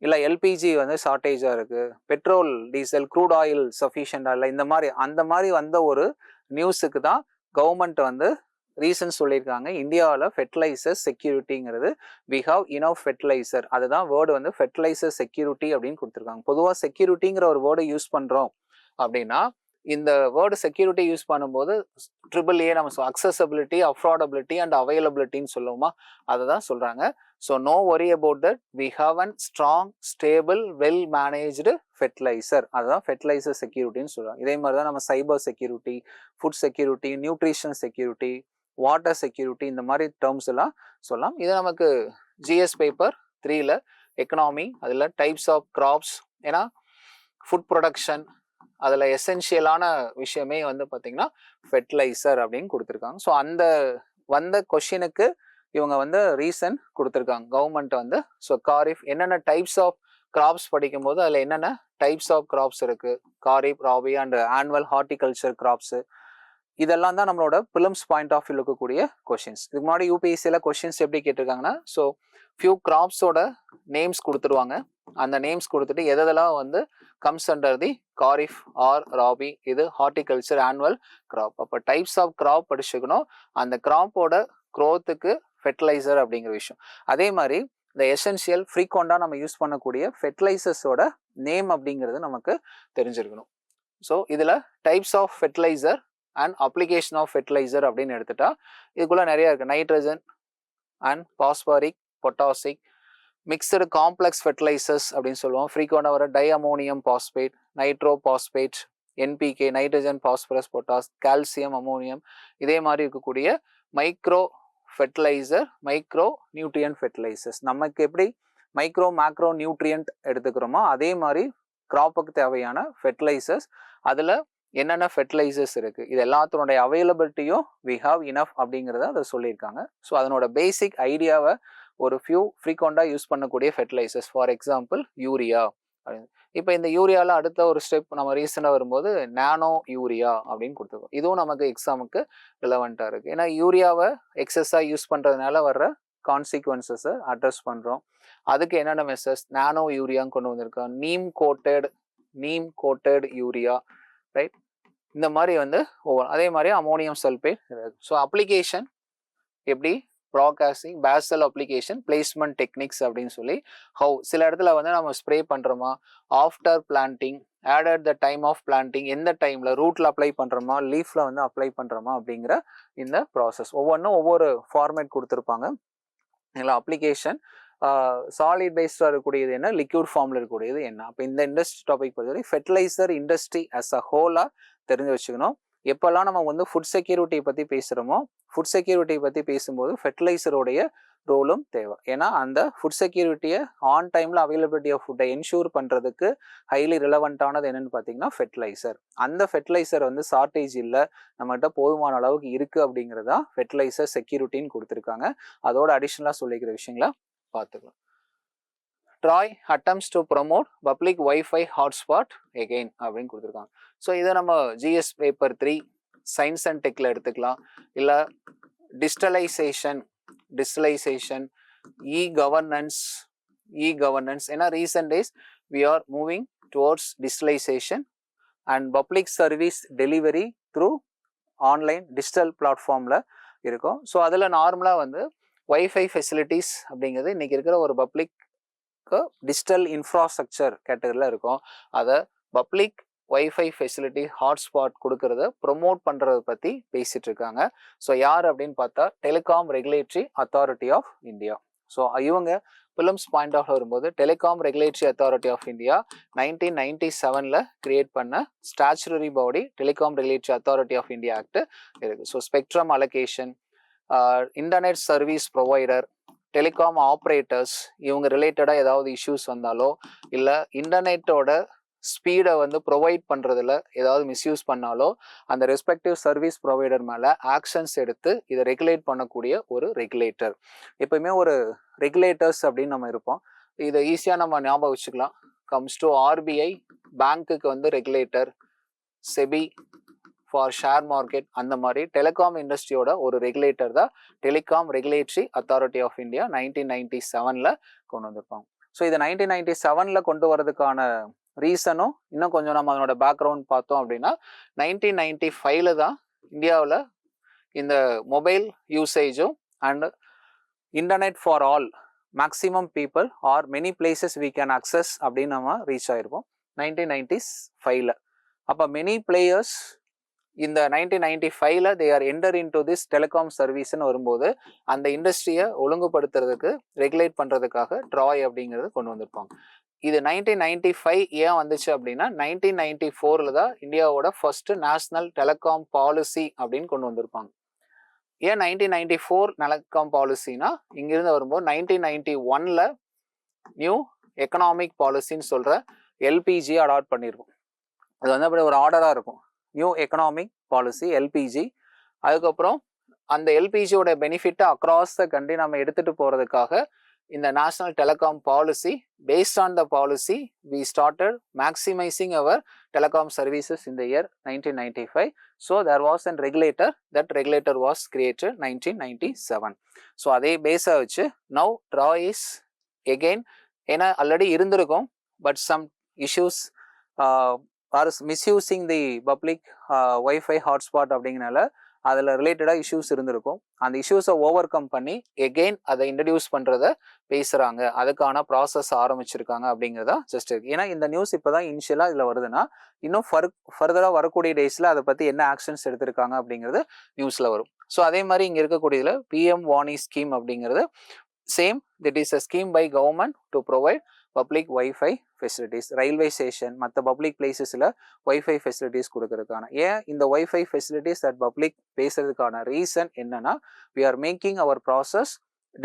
இல்லை எல்பிஜி வந்து ஷார்ட்டேஜாக இருக்குது, பெட்ரோல் டீசல் க்ரூட் ஆயில் சஃபிஷியண்டாக இல்லை, இந்த மாதிரி அந்த மாதிரி வந்த ஒரு நியூஸுக்கு தான் கவர்மெண்ட் வந்து ரீசன் சொல்லியிருக்காங்க. இந்தியாவில் ஃபெர்டிலைசர் செக்யூரிட்டிங்கிறது வி ஹவ் இனஃப் ஃபெர்டிலைசர், அதுதான் வேர்டு வந்து ஃபெர்டிலைசர் செக்யூரிட்டி அப்படின்னு கொடுத்துருக்காங்க. பொதுவாக செக்யூரிட்டிங்கிற ஒரு வேர்டை யூஸ் பண்ணுறோம் அப்படின்னா இந்த வேர்டு செக்யூரிட்டி யூஸ் பண்ணும்போது ட்ரிபிள் ஏ நம்ம அக்சசபிலிட்டி, அஃபோர்டபிலிட்டி அண்ட் அவைலபிலிட்டின்னு சொல்லுவோமா, அதை தான் சொல்கிறாங்க. So no worry about that, we have an strong stable well managed fertiliser, அதுதான் ஃபெர்டிலைசர் செக்யூரிட்டின்னு சொல்கிறாங்க. இதே மாதிரி தான் நம்ம cyber security, food security, nutrition security, water security, இந்த மாதிரி டேர்ம்ஸ் எல்லாம் சொல்லலாம். இது நமக்கு ஜிஎஸ் பேப்பர் 3ல எக்கனாமி, அதில் டைப்ஸ் ஆஃப் கிராப்ஸ், ஏன்னா ஃபுட் ப்ரொடக்ஷன் அதில் எசென்ஷியலான விஷயமே வந்து பார்த்தீங்கன்னா ஃபெர்டிலைசர் அப்படின்னு கொடுத்துருக்காங்க. ஸோ அந்த வந்த கொஷினுக்கு இவங்க வந்து ரீசன் கொடுத்துருக்காங்க கவர்மெண்ட் வந்து. ஸோ காரிஃப் என்னென்ன டைப்ஸ் ஆஃப் கிராப்ஸ் படிக்கும் போது அதில் என்னென்ன டைப்ஸ் ஆஃப் கிராப்ஸ் இருக்குது, kharif, rabi and annual horticulture crops, இதெல்லாம் தான் நம்மளோட பிலிம்ஸ் பாயிண்ட் ஆஃப் வியூ இருக்கக்கூடிய கொஷின்ஸ். இதுக்கு முன்னாடி யூபிஎஸ்சியில் கொஷின்ஸ் எப்படி கேட்டிருக்காங்கன்னா, ஸோ ஃபியூ கிராப்ஸோட நேம்ஸ் கொடுத்துருவாங்க, அந்த நேம்ஸ் கொடுத்துட்டு எதெல்லாம் வந்து comes under the kharif or rabi, இது ஹார்டிகல்ச்சர் ஆனுவல் கிராப். அப்போ டைப்ஸ் ஆஃப் கிராப் படிச்சுக்கணும், அந்த கிராப்போட க்ரோத்துக்கு ஃபெர்டிலைசர் அப்படிங்கிற விஷயம். அதே மாதிரி இந்த எசென்ஷியல் ஃப்ரீக்வெண்டாக நம்ம யூஸ் பண்ணக்கூடிய ஃபெர்டிலைசர்ஸோட நேம் அப்படிங்கிறது நமக்கு தெரிஞ்சிருக்கணும். ஸோ இதில் types of fertiliser and application of fertiliser அப்படின்னு எடுத்துட்டா இதுக்குள்ள நிறைய இருக்கு. Nitrogen and phosphoric, potassic, mixed complex fertilisers அப்படின்னு சொல்லுவோம். ஃப்ரீக்வெண்டாக வர di ammonium phosphate, nitro phosphate, NPK, nitrogen phosphorus potash, calcium ammonium, இதே மாதிரி இருக்கக்கூடிய micro fertiliser, micro nutrient fertilisers. நமக்கு எப்படி மைக்ரோ மேக்ரோ நியூட்ரியன்ட் எடுத்துக்கிறோமோ அதே மாதிரி கிராப்புக்கு தேவையான ஃபெர்டிலைசர்ஸ், அதில் என்னென்ன ஃபெர்டிலைசர்ஸ் இருக்குது, இது எல்லாத்தினுடைய அவைலபிலிட்டியும் வி ஹாவ் இனஃப் அப்படிங்கிறத அதை சொல்லியிருக்காங்க. ஸோ அதனோட பேசிக் ஐடியாவை ஒரு ஃபியூ ஃப்ரீக்வெண்டாக யூஸ் பண்ணக்கூடிய ஃபெர்டிலைசர்ஸ், ஃபார் எக்ஸாம்பிள் யூரியா. இப்போ இந்த யூரியாவில் அடுத்த ஒரு ஸ்டெப் நம்ம ரீசெண்டாக வரும்போது நானோ யூரியா அப்படின்னு கொடுத்துருக்கோம். இதுவும் நமக்கு எக்ஸாமுக்கு ரிலவெண்ட்டாக இருக்குது. ஏன்னா யூரியாவை எக்ஸஸாக யூஸ் பண்ணுறதுனால வர்ற கான்சிக்வன்சஸை அட்ரஸ் பண்ணுறோம். அதுக்கு என்னென்ன மெசேஜ் நானோ யூரியான்னு கொண்டு வந்திருக்கோம். Neem coated urea, right? இந்த மாதிரி வந்து அதே மாதிரி அமோனியம் சல்பேட். ஸோ அப்ளிகேஷன் எப்படி broadcasting, basal application, placement techniques அப்படின்னு சொல்லி ஹவு சில இடத்துல வந்து நம்ம ஸ்ப்ரே பண்ணுறோமா, after planting, at the time of planting, எந்த டைமில் ரூட்டில் அப்ளை பண்ணுறோமா, லீஃபில் வந்து அப்ளை பண்ணுறோமா அப்படிங்கிற இந்த ப்ராசஸ் ஒவ்வொன்றும் ஒவ்வொரு ஃபார்மேட் கொடுத்துருப்பாங்க. இல்லை அப்ளிகேஷன் சாலிட் பேஸ்டாக இருக்கக்கூடியது என்ன, லிக்யூட் ஃபார்மில் இருக்கக்கூடியது என்ன. அப்போ இந்த இண்டஸ்ட்ரி டாபிக் பொறுத்தவரை ஃபெர்டிலைசர் இண்டஸ்ட்ரி அஸ் அ ஹோலாக தெரிஞ்சு வச்சுக்கணும். எப்போல்லாம் நம்ம வந்து ஃபுட் செக்யூரிட்டி பற்றி பேசுகிறோமோ, ஃபுட் செக்யூரிட்டி பற்றி பேசும்போது ஃபெர்டிலைசரோடைய ரோலும் தேவை. ஏன்னா அந்த ஃபுட் செக்யூரிட்டியை ஆன் டைமில் அவைலபிலிட்டி ஆஃப் ஃபுட்டை என்ஷூர் பண்ணுறதுக்கு ஹைலி ரிலவெண்ட்டானது என்னென்னு பார்த்தீங்கன்னா ஃபெர்டிலைசர். அந்த ஃபெர்டிலைசர் வந்து ஷார்ட்டேஜ் இல்லை, நம்மகிட்ட போதுமான அளவுக்கு இருக்குது அப்படிங்கிறதா ஃபெர்டிலைசர் செக்யூரிட்டின்னு கொடுத்துருக்காங்க. அதோட அடிஷ்னலாக சொல்லிக்கிற விஷயங்களை பார்த்துக்கலாம். TRAI attempts to promote public wifi hotspot again அப்படின்னு கொடுத்துருக்காங்க. ஸோ இதை நம்ம ஜிஎஸ் பேப்பர் 3 சயின்ஸ் அண்ட் டெக்கில் எடுத்துக்கலாம். இல்லை டிஜிட்டலைசேஷன், இ கவர்னன்ஸ், ஏன்னா recent days we are moving towards digitalisation and public service delivery through online digital பிளாட்ஃபார்மில் இருக்கும். ஸோ அதில் நார்மலாக வந்து வைஃபை ஃபெசிலிட்டிஸ் அப்படிங்கிறது இன்றைக்கி இருக்கிற ஒரு பப்ளிக் டிஜிட்டல் இன்ஃப்ராஸ்ட்ரக்சர் கேட்டகரியில் இருக்கும். அதை பப்ளிக் வைஃபை ஃபெசிலிட்டி ஹாட்ஸ்பாட் கொடுக்கறத ப்ரொமோட் பண்ணுறதை பற்றி பேசிகிட்டு இருக்காங்க. ஸோ யார் அப்படின்னு பார்த்தா telecom regulatory authority of India. So இவங்க பிலிம்ஸ் பாயிண்ட் ஆஃப் வரும்போது telecom regulatory authority of India 1997 create பண்ண statutory body telecom regulatory authority of India act இருக்குது. So spectrum allocation, internet service provider, telecom operators, இவங்க ரிலேட்டடாக ஏதாவது issues வந்தாலோ இல்லை இன்டர்நெட்டோட ஸ்பீடை வந்து ப்ரொவைட் பண்ணுறதுல ஏதாவது மிஸ்யூஸ் பண்ணாலோ அந்த ரெஸ்பெக்டிவ் சர்வீஸ் ப்ரொவைடர் மேலே ஆக்ஷன்ஸ் எடுத்து இதை ரெகுலேட் பண்ணக்கூடிய ஒரு ரெகுலேட்டர். எப்பவுமே ஒரு ரெகுலேட்டர்ஸ் அப்படின்னு நம்ம இருப்போம், இதை ஈஸியாக நம்ம ஞாபகம் வச்சுக்கலாம். கம்ஸ் டு ஆர்பிஐ, பேங்க்குக்கு வந்து regulator, SEBI for share market அந்த மாதிரி டெலிகாம் இண்டஸ்ட்ரியோட ஒரு ரெகுலேட்டர் தான் telecom regulatory authority of India 1997 கொண்டு வந்திருப்பாங்க. ஸோ இது 1997 கொண்டு வரதுக்கான ரீசனும் இன்னும் கொஞ்சம் நம்ம அதனோட பேக்ரவுண்ட் பார்த்தோம் அப்படின்னா 1995 தான் இந்தியாவில் இந்த மொபைல் யூசேஜும் and internet for all maximum people are many places we can access அப்படின்னு நம்ம ரீச் ஆயிருப்போம் 1995. அப்போ மெனி பிளேயர்ஸ் இந்த 1995 they are enter in to this telecom சர்வீஸ்ன்னு வரும்போது அந்த இண்டஸ்ட்ரியை ஒழுங்குபடுத்துறதுக்கு ரெகுலேட் பண்ணுறதுக்காக ட்ராய் அப்படிங்கிறது கொண்டு வந்திருப்பாங்க. இது 1995 ஏன் வந்துச்சு அப்படின்னா 1994 தான் இந்தியாவோட ஃபர்ஸ்ட் நேஷனல் டெலிகாம் பாலிசி அப்படின்னு கொண்டு வந்திருப்பாங்க. ஏன் 1994 டெலிகாம் பாலிசினா இங்கிருந்து வரும்போது 1991 நியூ எக்கனாமிக் பாலிசின்னு சொல்ற எல்பிஜி அடாப்ட் பண்ணியிருக்கோம். அது வந்து அப்படி ஒரு ஆர்டராக இருக்கும், நியூ எக்கனாமிக் பாலிசி எல்பிஜி. அதுக்கப்புறம் அந்த எல்பிஜியோட பெனிஃபிட்டை அக்ராஸ் த கண்ட்ரி நம்ம எடுத்துட்டு போறதுக்காக இந்த national telecom policy, based on the policy we started maximising our telecom services in the year 1995. So there was a regulator, that regulator was created 1997. So அதே பேஸை வச்சு now TRAI is again, ஏன்னா already இருந்திருக்கும், but some issues are misusing the public wifi hotspot அப்படிங்கிறனால அதில் ரிலேட்டடாக issues இருந்திருக்கும். அந்த இஷ்யூஸை ஓவர் கம் பண்ணி எகெயின் அதை இன்ட்ரடியூஸ் பண்ணுறத பேசுகிறாங்க, அதுக்கான ப்ராசஸ் ஆரம்பிச்சிருக்காங்க அப்படிங்கிறதா ஜஸ்ட் இருக்கு. ஏன்னா இந்த நியூஸ் இப்போ தான் இனிஷியலாக இதில் வருதுன்னா இன்னும் ஃபர்தராக வரக்கூடிய டேஸில் அதை பற்றி என்ன ஆக்ஷன்ஸ் எடுத்திருக்காங்க அப்படிங்கிறது நியூஸில் வரும். ஸோ அதே மாதிரி இங்கே இருக்கக்கூடியதில் பிஎம் வாணி ஸ்கீம் அப்படிங்கிறது same, this is a scheme by government to provide public wifi facilities. Railway station மற்ற பப்ளிக் பிளேசஸில் வைஃபை ஃபெசிலிட்டிஸ் கொடுக்கறதுக்கான, ஏன் இந்த வைஃபை ஃபெசிலிட்டிஸ் அட் பப்ளிக் பேசுறதுக்கான ரீசன் என்னன்னா, we are making our process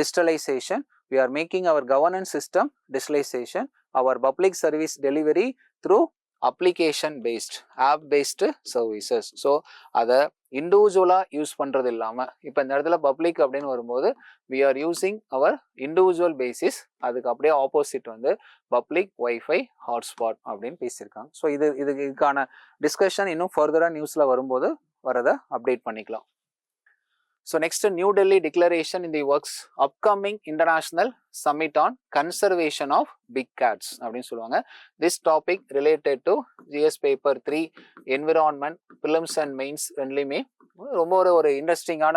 digitalization, we are making our governance system digitalization, our public service delivery through application based app based services. So அதை இண்டிவிஜுவலாக use பண்ணுறது இல்லாமல் இப்போ இந்த இடத்துல பப்ளிக் அப்படின்னு வரும்போது we are using our individual basis, அதுக்கு அப்படியே ஆப்போசிட் வந்து பப்ளிக் வைஃபை ஹாட்ஸ்பாட் அப்படின்னு பேசியிருக்காங்க. ஸோ இதுக்கான டிஸ்கஷன் இன்னும் ஃபர்தராக நியூஸில் வரும்போது வரதை அப்டேட் பண்ணிக்கலாம். So next, New Delhi declaration in the works, upcoming international summit on conservation of big cats அப்படின்னு சொல்லுவாங்க. This topic related to GS paper 3 environment prelims and mains ரெண்டுலையுமே ரொம்ப ஒரு இன்ட்ரெஸ்டிங்கான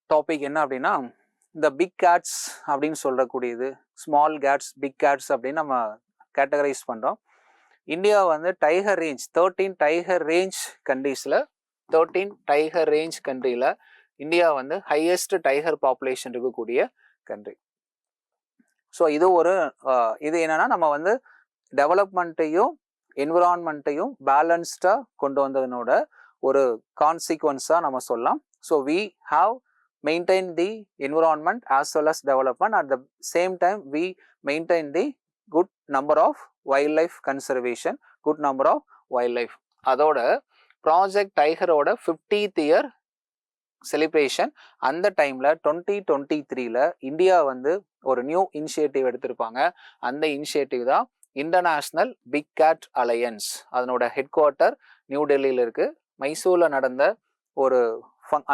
டாபிக். என்ன அப்படின்னா, இந்த பிக் கேட்ஸ் அப்படின்னு சொல்லக்கூடியது ஸ்மால் கேட்ஸ், பிக் கேட்ஸ் அப்படின்னு நம்ம கேட்டகரைஸ் பண்ணுறோம். இந்தியா வந்து டைகர் ரேஞ்ச் 13 டைகர் ரேஞ்ச் கண்ட்ரீஸில் 13 டைகர் ரேஞ்ச் கண்ட்ரியில் இந்தியா வந்து ஹையஸ்ட் டைகர் பாப்புலேஷன் இருக்கக்கூடிய கண்ட்ரி. ஸோ இது என்னன்னா, நம்ம வந்து டெவலப்மெண்ட்டையும் என்விரான்மெண்ட்டையும் பேலன்ஸ்டாக கொண்டு வந்ததனோட ஒரு கான்சிக்வன்ஸாக நம்ம சொல்லலாம். So we have maintain the environment as well as development, at the same time we maintain the good number of wildlife conservation, good number of wildlife. அதோட ப்ராஜெக்ட் டைகரோட 50th இயர் செலிப்ரேஷன் அந்த டைம்ல 2023 India வந்து ஒரு new initiative எடுத்திருப்பாங்க. அந்த initiative தான் international big gate alliance. அதனோட ஹெட் குவார்ட்டர் நியூ டெல்லியில் இருக்கு. மைசூர்ல நடந்த ஒரு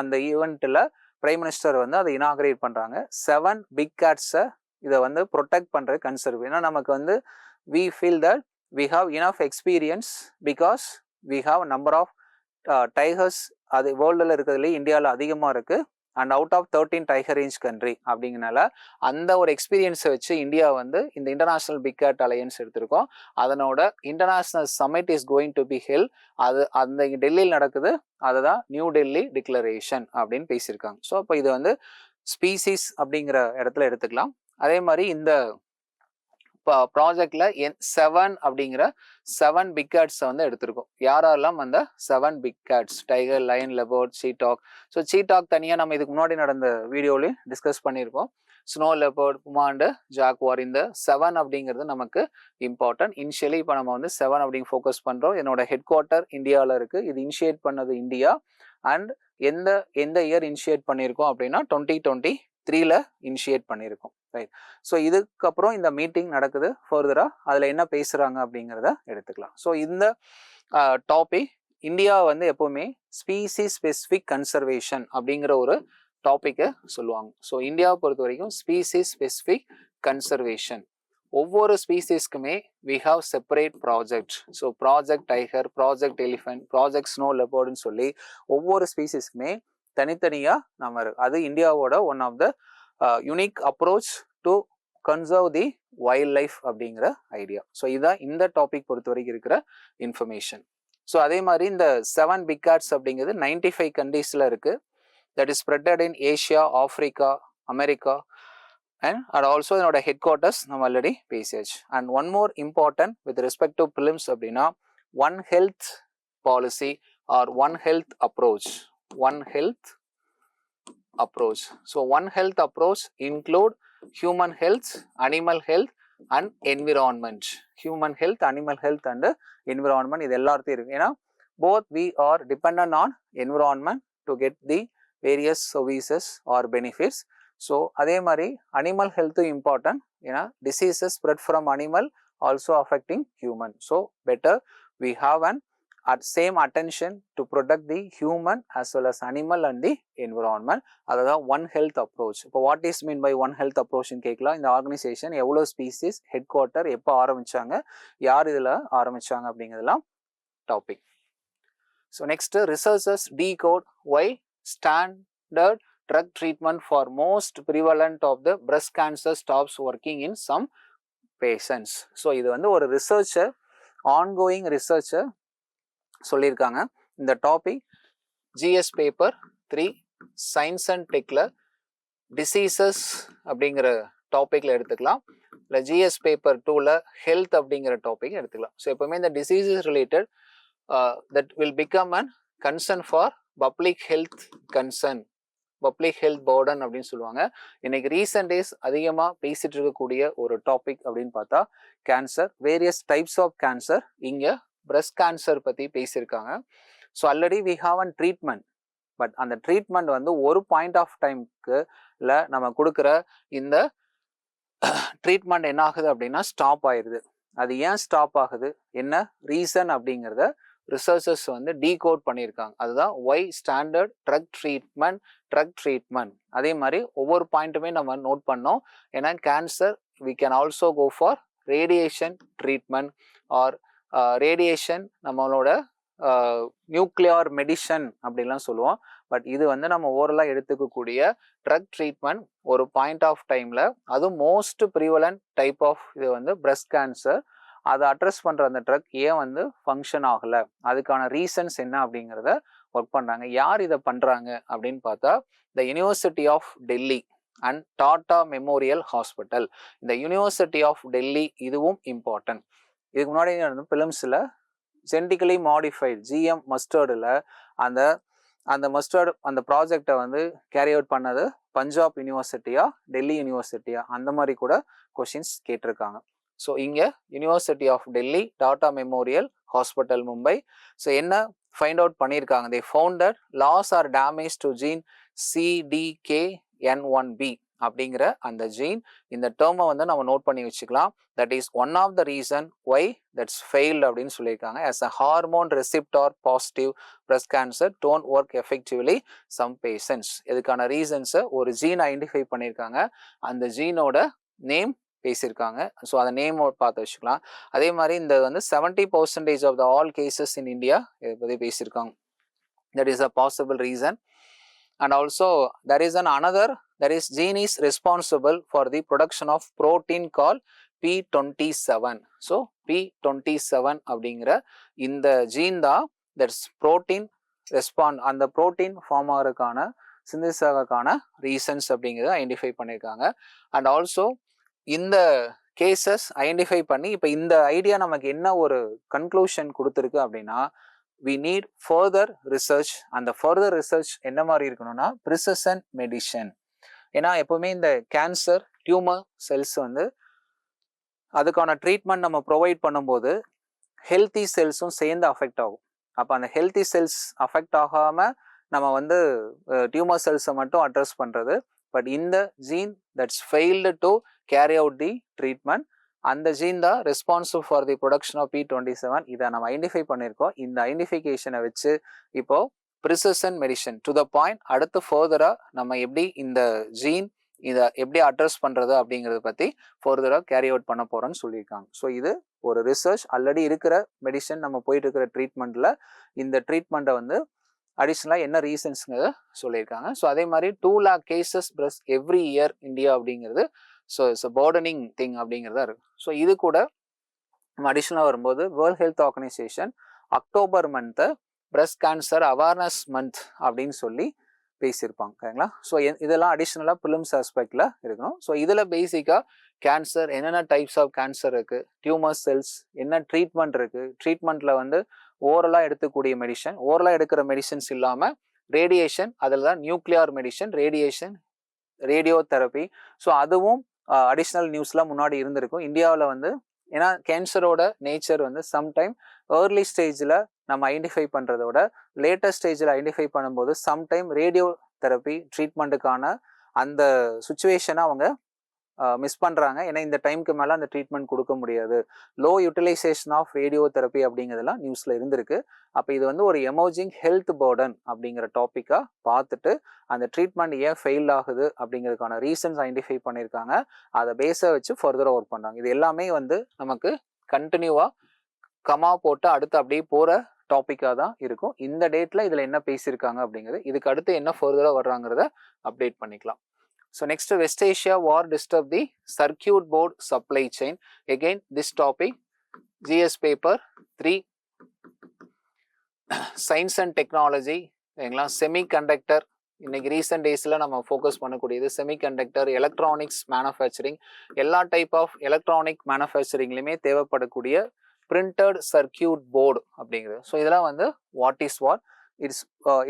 அந்த ஈவெண்ட்ல பிரைம் மினிஸ்டர் வந்து அதை இனாகிரேட் பண்றாங்க. 7 பிக் கேட்ஸை இதை வந்து ப்ரொடெக்ட் பண்றது கன்சர்வ். ஏன்னா நமக்கு வந்து we feel that we have enough experience because we have number of tigers அது வேர்ல்டில் இருக்கிறதுலேயே இந்தியாவில் அதிகமாக இருக்குது. And out of 13 tiger range country அப்படிங்கிறனால அந்த ஒரு எக்ஸ்பீரியன்ஸை வச்சு இந்தியா வந்து இந்த இன்டர்நேஷனல் பிக் கேட் அலையன்ஸ் எடுத்திருக்கோம். அதனோட international summit is going to be held. அந்த டெல்லியில் நடக்குது. அதுதான் நியூ டெல்லி டிக்ளரேஷன் அப்படின்னு பேசியிருக்காங்க. ஸோ அப்போ இது வந்து ஸ்பீசிஸ் அப்படிங்கிற இடத்துல எடுத்துக்கலாம். அதே மாதிரி இந்த ப்ராஜெக்ட்ல 7 அப்படிங்கிற 7 பிக் கேட்ஸை வந்து எடுத்திருக்கோம். யாரெல்லாம் அந்த 7 big cats, tiger, lion, leopard, சீடாக். ஸோ சீடாக் தனியாக நம்ம இதுக்கு முன்னாடி நடந்த வீடியோலையும் டிஸ்கஸ் பண்ணியிருக்கோம். ஸ்னோ லெபர்ட், புமாண்டு, ஜாக்வார், இந்த 7 அப்படிங்கிறது நமக்கு இம்பார்ட்டன்ட். இனிஷியலி இப்போ நம்ம வந்து 7 அப்படிங்க ஃபோக்கஸ் பண்ணுறோம். என்னோட ஹெட் குவார்ட்டர் இந்தியாவில் இருக்குது. இது இனிஷியேட் பண்ணது இந்தியா. அண்ட் எந்த இயர் இனிஷியேட் பண்ணியிருக்கோம் அப்படின்னா 2023 இனிஷியேட் பண்ணியிருக்கோம். ரைட். ஸோ இதுக்கப்புறம் இந்த மீட்டிங் நடக்குது. ஃபர்தராக அதில் என்ன பேசுகிறாங்க அப்படிங்கிறத எடுத்துக்கலாம். ஸோ இந்த டாபிக் இந்தியா வந்து எப்பவுமே ஸ்பீசிஸ் ஸ்பெசிஃபிக் கன்சர்வேஷன் அப்படிங்கிற ஒரு டாப்பிக்கை சொல்லுவாங்க. ஸோ இந்தியாவை பொறுத்த வரைக்கும் ஸ்பீசிஸ் ஸ்பெசிஃபிக் கன்சர்வேஷன், ஒவ்வொரு ஸ்பீசிஸ்க்குமே we have separate project. So project tiger, project elephant, project snow லெப்பர்டுன்னு சொல்லி ஒவ்வொரு ஸ்பீசிஸ்க்குமே தனித்தனியாக நம்ம அது இந்தியாவோட one of the unique approach to conserve the wildlife அப்படிங்கிற ஐடியா. ஸோ இதான் இந்த டாபிக் பொறுத்த வரைக்கும் இருக்கிற இன்ஃபர்மேஷன். ஸோ அதே மாதிரி இந்த 7 பிக் கேட்ஸ் அப்படிங்கிறது 95 கண்ட்ரீஸில் இருக்குது. That is spreaded in Asia, Africa, America and also என்னோட ஹெட் குவார்ட்டர்ஸ் நம்ம ஆல்ரெடி பேசியாச்சு. And one more important with respect to prelims அப்படின்னா one health policy or one health approach. One health approach. So one health approach include human health, animal health and environment. Human health, animal health and environment இது எல்லாத்தையும் இருக்கு. ஏன்னா both we are dependent on environment to get the various services or benefits. So அதே மாதிரி animal ஹெல்த்தும் important. ஏன்னா diseases spread from animal also affecting human. So better we have and same attention to protect the human as well as animal and the environment. அதுதான் one health approach. இப்போ what is mean by one health அப்ரோச்னு கேட்கலாம். இந்த organisation எவ்வளோ species, head quarter, எப்போ ஆரம்பிச்சாங்க, யார் இதில் ஆரம்பிச்சாங்க அப்படிங்கிறதுலாம் topic. So next, researchers decode why standard drug treatment for most prevalent of the breast cancer stops working in some patients. So இது வந்து ஒரு ரிசர்ச்சர், ஆன்கோயிங் ரிசர்ச்சர் சொல்லியிருக்காங்க. இந்த topic GS paper 3 science and டெக்ல டிசீசஸ் அப்படிங்கிற டாபிக்ல எடுத்துக்கலாம். இல்லை ஜிஎஸ் பேப்பர் 2ல ஹெல்த் அப்படிங்கிற டாபிக் எடுத்துக்கலாம். ஸோ எப்பவுமே இந்த diseases related that will become an concern for public health concern, public health burden அப்படின்னு சொல்லுவாங்க. இன்னைக்கு ரீசெண்ட் டேஸ் அதிகமாக பேசிட்டு இருக்கக்கூடிய ஒரு டாபிக் அப்படின்னு பார்த்தா cancer, various types of cancer. இங்கே பிரஸ்ட் கேன்சர் பற்றி பேசியிருக்காங்க. So already we have an treatment. But அந்த ட்ரீட்மெண்ட் வந்து ஒரு பாயிண்ட் ஆஃப் டைமுக்கு இல்லை நம்ம கொடுக்குற இந்த ட்ரீட்மெண்ட் என்ன ஆகுது அப்படின்னா ஸ்டாப் ஆயிடுது. அது ஏன் ஸ்டாப் ஆகுது, என்ன ரீசன் அப்படிங்கிறத ரிசர்ச்சர்ஸ் வந்து டீகோட் பண்ணியிருக்காங்க. அதுதான் ஒய் ஸ்டாண்டர்ட் ட்ரக் ட்ரீட்மெண்ட். அதே மாதிரி ஒவ்வொரு பாயிண்ட்டுமே நம்ம நோட் பண்ணோம். ஏன்னா cancer we can also go for radiation treatment or radiation நம்மளோட நியூக்ளியர் மெடிசன் அப்படிலாம் சொல்லுவோம். பட் இது வந்து நம்ம ஓரலாக எடுத்துக்கக்கூடிய ட்ரக் ட்ரீட்மெண்ட் ஒரு பாயிண்ட் ஆஃப் டைமில். அதுவும் மோஸ்ட் ப்ரிவலண்ட் டைப் ஆஃப் இது வந்து பிரஸ்ட் கேன்சர். அதை அட்ரஸ் பண்ணுற அந்த ட்ரக் ஏன் வந்து ஃபங்க்ஷன் ஆகலை, அதுக்கான ரீசன்ஸ் என்ன அப்படிங்கிறத ஒர்க் பண்ணுறாங்க. யார் இதை பண்ணுறாங்க அப்படின்னு பார்த்தா the university of Delhi and Tata memorial hospital. இந்த யூனிவர்சிட்டி ஆஃப் டெல்லி இதுவும் இம்பார்ட்டன்ட். இதுக்கு முன்னாடி வந்து பிலிம்ஸில் ஜெனடிக்கலி மாடிஃபைட் ஜிஎம் மஸ்டர்டில் அந்த மஸ்டர்டு அந்த ப்ராஜெக்டை வந்து கேரி அவுட் பண்ணது பஞ்சாப் யூனிவர்சிட்டியா, டெல்லி யூனிவர்சிட்டியா, அந்த மாதிரி கூட கொஷின்ஸ் கேட்டிருக்காங்க. ஸோ இங்கே university of Delhi, Tata memorial hospital, Mumbai. So என்ன ஃபைண்ட் அவுட் பண்ணியிருக்காங்க, they founded loss or damage to gene CDKN1B அப்படிங்கிற அந்த ஜீன். இந்த டேர்மை வந்து நம்ம நோட் பண்ணி வச்சுக்கலாம். That is one of the reason why that's failed அப்படின்னு சொல்லியிருக்காங்க. As a hormone receptor positive breast cancer don't work effectively some patients. இதுக்கான ரீசன்ஸை ஒரு ஜீன் ஐடென்டிஃபை பண்ணியிருக்காங்க. அந்த ஜீனோட நேம் பேசியிருக்காங்க. ஸோ அந்த நேம் பார்த்து வச்சுக்கலாம். அதே மாதிரி இந்த வந்து 70% of the all cases in India இதை பற்றி பேசியிருக்காங்க. That is a possible reason. And also there is another gene is responsible for the production of protein called P27. So P27 அப்படிங்கிற இந்த ஜீன் தான் தட்ஸ் ப்ரோட்டீன் அந்த protein form ஆகிறதுக்கான synthesis ஆகிறதுக்கான reasons அப்படிங்கிறத ஐடென்டிஃபை பண்ணியிருக்காங்க. அண்ட் ஆல்சோ இந்த cases identify பண்ணி இப்போ இந்த ஐடியா நமக்கு என்ன ஒரு கன்க்ளூஷன் கொடுத்துருக்கு அப்படின்னா we need further research. அந்த further research என்ன மாதிரி இருக்கணும்னா precision medicine. ஏன்னா எப்பவுமே இந்த கேன்சர் டியூமர் செல்ஸ் வந்து அதுக்கான ட்ரீட்மெண்ட் நம்ம ப்ரொவைட் பண்ணும்போது ஹெல்த்தி செல்ஸும் சேர்ந்து அஃபெக்ட் ஆகும். அப்போ அந்த ஹெல்த்தி செல்ஸ் அஃபெக்ட் ஆகாமல் நம்ம வந்து டியூமர் செல்ஸை மட்டும் அட்ரஸ் பண்ணுறது. பட் இந்த gene that's failed to carry out the treatment அந்த ஜீன் தான் responsible for the production of P27. இதை நம்ம ஐடென்டிஃபை பண்ணியிருக்கோம். இந்த ஐடென்டிஃபிகேஷனை வச்சு இப்போ precision medicine to the point அடுத்து ஃபர்தராக நம்ம எப்படி இந்த ஜீன் இதை எப்படி அட்ரஸ் பண்ணுறது அப்படிங்கிறத பற்றி ஃபர்தராக கேரி அவுட் பண்ண போகிறோன்னு சொல்லியிருக்காங்க. ஸோ இது ஒரு ரிசர்ச். ஆல்ரெடி இருக்கிற மெடிசன் நம்ம போயிட்டு இருக்கிற ட்ரீட்மெண்ட்டில் இந்த ட்ரீட்மெண்ட்டை வந்து அடிஷ்னலாக என்ன ரீசன்ஸுங்கிறத சொல்லியிருக்காங்க. ஸோ அதே மாதிரி 2 lakh cases breast every year India அப்படிங்கிறது so it's a burdening thing அப்படிங்கிறதா இருக்குது. ஸோ இது கூட நம்ம அடிஷ்னலாக வரும்போது வேர்ல்ட் ஹெல்த் ஆர்கனைசேஷன் அக்டோபர் மந்த்தை பிரஸ்ட் கேன்சர் அவேர்னஸ் மந்த் அப்படின்னு சொல்லி பேசியிருப்பாங்க. ஓகேங்களா? ஸோ இதெல்லாம் அடிஷ்னலாக ப்ரிலிம்ஸ் ஆஸ்பெக்டில் இருக்கணும். ஸோ இதில் பேசிக்காக கேன்சர் என்னென்ன டைப்ஸ் ஆஃப் கேன்சர் இருக்குது, டியூமர் செல்ஸ் என்ன ட்ரீட்மெண்ட் இருக்குது, ட்ரீட்மெண்ட்டில் வந்து ஓரலாக எடுத்துக்கூடிய மெடிசன், ஓரலாக எடுக்கிற மெடிசன்ஸ் இல்லாமல் ரேடியேஷன், அதில் தான் nuclear medicine, radiation, radio therapy. So அதுவும் அடிஷ்னல் நியூஸ்லாம் முன்னாடி இருந்திருக்கும். இந்தியாவில் வந்து ஏன்னா கேன்சரோட நேச்சர் வந்து சம்டைம் ஏர்லி ஸ்டேஜில் நம்ம ஐடென்டிஃபை பண்ணுறதோட லேட்டஸ்ட் ஸ்டேஜில் ஐடென்டிஃபை பண்ணும்போது சம்டைம் ரேடியோ தெரப்பி ட்ரீட்மெண்ட்டுக்கான அந்த சுச்சுவேஷனை அவங்க மிஸ் பண்ணுறாங்க. ஏன்னா இந்த டைமுக்கு மேலே அந்த ட்ரீட்மெண்ட் கொடுக்க முடியாது. Low utilisation of radiotherapy அப்படிங்கிறதுலாம் நியூஸில் இருந்திருக்கு. அப்போ இது வந்து ஒரு எமர்ஜிங் ஹெல்த் பர்டன் அப்படிங்கிற டாப்பிக்காக பார்த்துட்டு அந்த ட்ரீட்மெண்ட் ஏன் ஃபெயில் ஆகுது அப்படிங்கிறதுக்கான ரீசன்ஸ் ஐடென்டிஃபை பண்ணியிருக்காங்க. அதை பேஸை வச்சு ஃபர்தராக ஒர்க் பண்ணுறாங்க. இது எல்லாமே வந்து நமக்கு கண்டினியூவாக கமா போட்டு அடுத்து அப்படியே போகிற டாப்பிக்காக தான் இருக்கும். இந்த டேட்டில் இதில் என்ன பேசியிருக்காங்க அப்படிங்கிறது, இதுக்கு அடுத்து என்ன ஃபர்தராக வர்றாங்கிறத அப்டேட் பண்ணிக்கலாம். So next, West Asia war disturbed the circuit board supply chain. Again, this topic, GS paper 3, science and technology, semiconductor. இன்னைக்கு ரீசெண்ட் டேஸில் நம்ம ஃபோக்கஸ் பண்ணக்கூடியது செமிகண்டக்டர், எலக்ட்ரானிக்ஸ் மேனுஃபேக்சரிங், எல்லா டைப் ஆஃப் எலக்ட்ரானிக் மேனுஃபேக்சரிங்லையுமே தேவைப்படக்கூடிய பிரிண்டட் சர்க்கியூட் போர்டு அப்படிங்கிறது. So இதெல்லாம் வந்து what is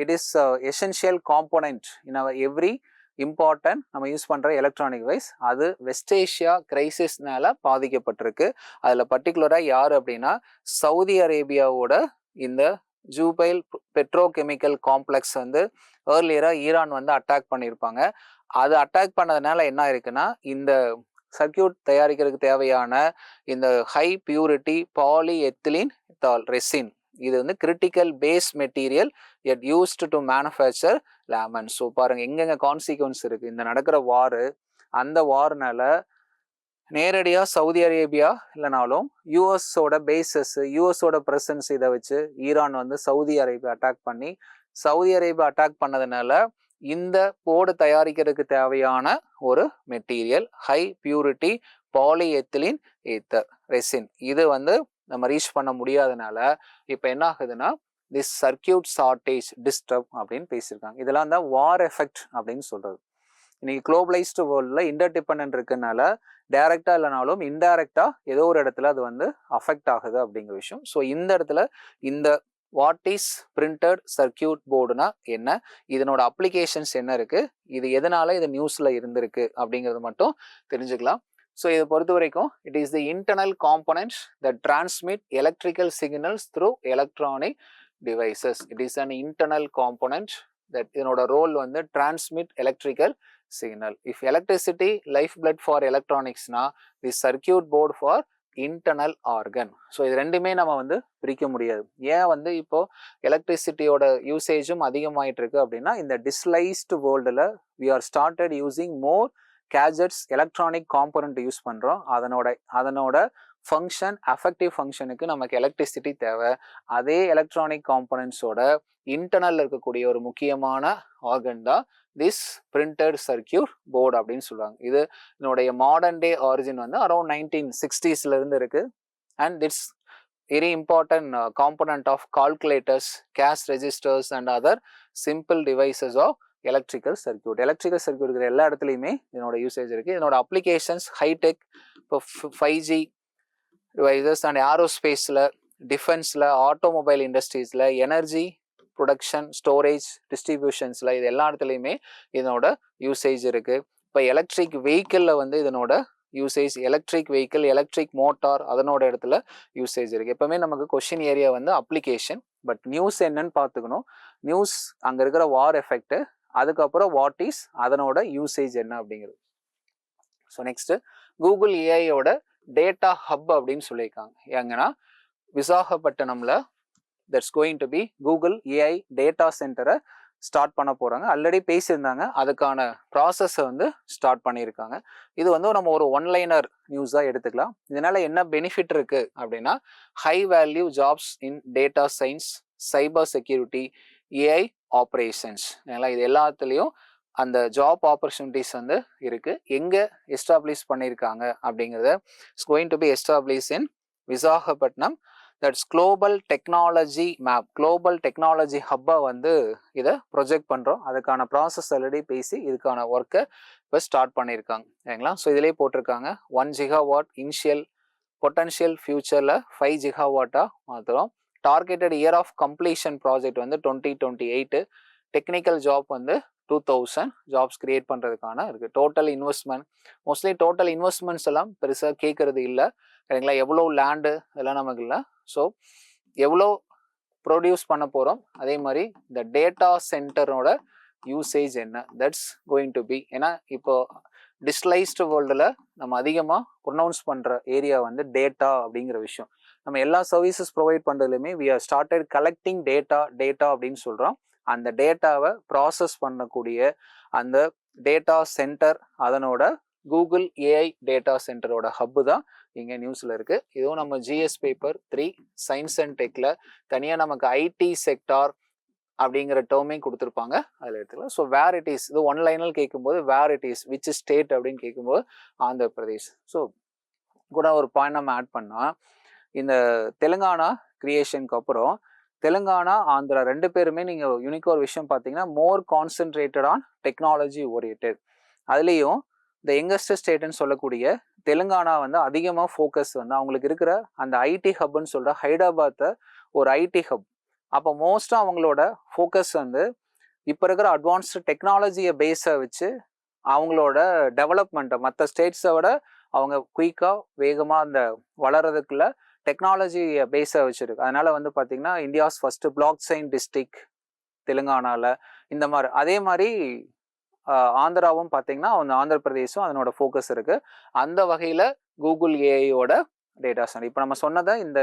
it is essential component in our every important நம்ம யூஸ் பண்ணுற எலக்ட்ரானிக் வைஸ். அது வெஸ்ட் ஏஷியா கிரைசிஸ்னால பாதிக்கப்பட்டிருக்கு. அதில் பர்டிகுலராக யார் அப்படின்னா சவுதி அரேபியாவோட இந்த ஜூபைல் பெட்ரோகெமிக்கல் காம்ப்ளெக்ஸ் வந்து ஏர்லியராக ஈரான் வந்து அட்டாக் பண்ணியிருப்பாங்க. அது அட்டாக் பண்ணதுனால என்ன இருக்குன்னா இந்த சர்க்கியூட் தயாரிக்கிறதுக்கு தேவையான இந்த high purity polyethylene resin, இது வந்து கிரிட்டிக்கல் பேஸ் மெட்டீரியல் எட் யூஸ்டு டு மேனுஃபேக்சர் லேமன். ஸோ பாருங்க எங்கெங்க கான்சிக்வன்ஸ் இருக்கு. இந்த நடக்கிற வாரு, அந்த வார்னால நேரடியாக சவுதி அரேபியா இல்லைனாலும் யூஎஸோட பேசஸ், யூஎஸோட ப்ரெசன்ஸ் இதை வச்சு ஈரான் வந்து சவுதி அரேபியா அட்டாக் பண்ணி, சவுதி அரேபியா அட்டாக் பண்ணதுனால இந்த போர்டு தயாரிக்கிறதுக்கு தேவையான ஒரு material high purity polyethylene ether resin, இது வந்து நம்ம ரீச் பண்ண முடியாதனால இப்போ என்ன ஆகுதுன்னா திஸ் சர்க்கியூட் ஷார்டேஜ் டிஸ்டர்ப் அப்படின்னு பேசியிருக்காங்க. இதெல்லாம் தான் வார் எஃபெக்ட் அப்படின்னு சொல்றது. இன்னைக்கு குளோபலைஸ்டு வேர்ல்டில் இன்டர்டிபெண்டன்ட் இருக்குனால டைரக்டா இல்லைனாலும் இன்டைரக்டா ஏதோ ஒரு இடத்துல அது வந்து அஃபெக்ட் ஆகுது அப்படிங்கிற விஷயம். ஸோ இந்த இடத்துல இந்த வாட் இஸ் பிரிண்டட் சர்க்கியூட் போர்டுனா என்ன, இதனோட அப்ளிகேஷன்ஸ் என்ன இருக்கு, இது எதனால இது நியூஸ்ல இருந்திருக்கு அப்படிங்கிறது மட்டும் தெரிஞ்சுக்கலாம். ஸோ இதை பொறுத்த வரைக்கும் it is the internal components that transmit electrical signals through electronic devices. It is an internal component that இதனோட ரோல் வந்து transmit electrical signal. If electricity lifeblood for எலக்ட்ரானிக்ஸ்னா the circuit board for internal organ. So இது ரெண்டுமே நம்ம வந்து பிரிக்க முடியாது. ஏன் வந்து இப்போ எலக்ட்ரிசிட்டியோட யூசேஜும் அதிகமாயிட்டு இருக்கு அப்படின்னா இந்த டிஸ்லைஸ்டு வேர்ல்டில் we are started using more gadgets, electronic component use பண்ணுறோம். அதனோட ஃபங்க்ஷன், அஃபெக்டிவ் ஃபங்க்ஷனுக்கு நமக்கு எலக்ட்ரிசிட்டி தேவை. அதே எலக்ட்ரானிக் காம்பனன்ட்ஸோட இன்டர்னல் இருக்கக்கூடிய ஒரு முக்கியமான ஆர்கன் தான் திஸ் பிரிண்டட் சர்க்கியூட் போர்டு அப்படின்னு சொல்லுவாங்க. இது இதனுடைய மாடர்ன் டே ஆரிஜின் வந்து அரௌண்ட் 1960s இருந்து இருக்கு. And it's very important component of calculators, cash registers and other simple devices of electrical circuit. Electrical circuit இருக்கிற எல்லா இடத்துலையுமே இதனோட யூசேஜ் இருக்கு. இதனோட அப்ளிகேஷன்ஸ் ஹைடெக், இப்போ 5G டிவைசஸ் அண்ட் ஏரோஸ்பேஸில், டிஃபென்ஸில், ஆட்டோமொபைல் இண்டஸ்ட்ரீஸில், எனர்ஜி ப்ரொடக்ஷன், ஸ்டோரேஜ், டிஸ்ட்ரிபியூஷன்ஸில், இது எல்லா இடத்துலையுமே இதனோட யூசேஜ் இருக்கு. இப்போ எலக்ட்ரிக் வெஹிக்கிளில் வந்து இதனோட usage, electric vehicle, electric motor அதனோட இடத்துல யூசேஜ் இருக்கு. எப்பவுமே நமக்கு கொஸ்டின் ஏரியா வந்து அப்ளிகேஷன், பட் நியூஸ் என்னன்னு பார்த்துக்கணும். நியூஸ் அங்கே இருக்கிற வார் எஃபெக்ட், அதுக்கப்புறம் வாட் இஸ் அதனோட யூசேஜ் என்ன அப்படிங்கிறது. ஸோ நெக்ஸ்ட் கூகுள் ஏஐயோட டேட்டா ஹப் அப்படின்னு சொல்லியிருக்காங்க. எங்கன்னா விசாகப்பட்டினம்ல that's going to be Google AI data சென்டரை ஸ்டார்ட் பண்ண போகிறாங்க. ஆல்ரெடி பேசியிருந்தாங்க, அதுக்கான ப்ராசஸை வந்து ஸ்டார்ட் பண்ணியிருக்காங்க. இது வந்து நம்ம ஒரு ஒன்லைனர் நியூஸாக எடுத்துக்கலாம். இதனால என்ன பெனிஃபிட் இருக்கு அப்படின்னா, high value jobs in data science, cyber security, AI operations, இது எல்லாத்துலேயும் அந்த ஜாப் ஆப்பர்ச்சுனிட்டிஸ் வந்து இருக்கு. எங்க எஸ்டாப்ளிஷ் பண்ணியிருக்காங்க அப்படிங்கிறத it's going to be establish in Visakhapatnam. That's global technology map, global technology ஹப்பை வந்து இதை ப்ரொஜெக்ட் பண்ணுறோம். அதுக்கான ப்ராசஸ் ஆல்ரெடி பேசி இதுக்கான ஒர்க்கை இப்போ ஸ்டார்ட் பண்ணியிருக்காங்க. சரிங்களா? ஸோ இதிலே போட்டிருக்காங்க 1 GW இனிஷியல் பொட்டன்ஷியல், ஃபியூச்சரில் 5 GW மாத்திரம். Targeted year of completion project வந்து 2028. டெக்னிக்கல் ஜாப் வந்து 2000 ஜாப்ஸ் கிரியேட் பண்ணுறதுக்கான இருக்குது. Total investment, mostly total investments எல்லாம் பெருசாக கேட்கறது இல்லை. சரிங்களா? எவ்வளோ லேண்டு இதெல்லாம் நமக்கு இல்லை. ஸோ எவ்வளோ ப்ரொடியூஸ் பண்ண போகிறோம், அதே மாதிரி இந்த டேட்டா சென்டரோட யூசேஜ் என்ன, தட்ஸ் கோயிங் டு பி. ஏன்னா இப்போ டிஜிட்டலைஸ்டு வேர்ல்டில் நம்ம அதிகமாக ப்ரொனவுன்ஸ் பண்ணுற ஏரியா வந்து டேட்டா அப்படிங்கிற விஷயம். நம்ம எல்லா சர்வீசஸ் ப்ரொவைட் பண்ணுறதுலையுமே we are started collecting data அப்படின்னு சொல்கிறோம். அந்த டேட்டாவை ப்ராசஸ் பண்ணக்கூடிய அந்த டேட்டா சென்டர், அதனோட கூகுள் ஏஐ டேட்டா சென்டரோட ஹப்பு தான் இங்கே நியூஸில் இருக்குது. இதுவும் நம்ம ஜிஎஸ் பேப்பர் 3 சயின்ஸ் அண்ட் டெக்கில் தனியாக நமக்கு ஐடி செக்டார் அப்படிங்கிற டேர்மே கொடுத்துருப்பாங்க, அதில் எடுத்துக்கலாம். ஸோ வேர் இட் இஸ், இது ஒன்லைனில் கேட்கும்போது வேர் இட் இஸ், விச் ஸ்டேட் அப்படின்னு கேட்கும்போது ஆந்திர பிரதேஷ். ஸோ கூட ஒரு பாயிண்ட் நம்ம ஆட் பண்ணால், இந்த தெலுங்கானா கிரியேஷனுக்கு அப்புறம் தெலுங்கானா ஆந்திரா ரெண்டு பேருமே நீங்கள் யூனிக் ஒரு விஷயம் பார்த்தீங்கன்னா மோர் கான்சென்ட்ரேட்டட் ஆன் டெக்னாலஜி ஓரியன்டட். அதுலேயும் இந்த யங்கஸ்ட் ஸ்டேட்னு சொல்லக்கூடிய தெலுங்கானா வந்து அதிகமாக ஃபோக்கஸ் வந்து அவங்களுக்கு இருக்கிற அந்த ஐடி ஹப்னு சொல்கிற ஹைதராபாத்தை ஒரு ஐடி ஹப். அப்போ மோஸ்ட்டாக அவங்களோட ஃபோக்கஸ் வந்து இப்போ இருக்கிற அட்வான்ஸ்டு டெக்னாலஜியை பேஸை வச்சு அவங்களோட டெவலப்மெண்ட்டை மற்ற ஸ்டேட்ஸை விட அவங்க குயிக்காக வேகமாக அந்த வளர்கிறதுக்குள்ள டெக்னாலஜியை பேஸை வச்சுருக்கு. அதனால வந்து பார்த்திங்கன்னா India's first block chain district தெலுங்கானாவில் இந்த மாதிரி. அதே மாதிரி ஆந்திராவும் பார்த்தீங்கன்னா அந்த ஆந்திர பிரதேசும் அதனோட ஃபோக்கஸ் இருக்குது. அந்த வகையில் கூகுள் ஏஐயோட டேட்டா சென்டர் இப்போ நம்ம சொன்னதை இந்த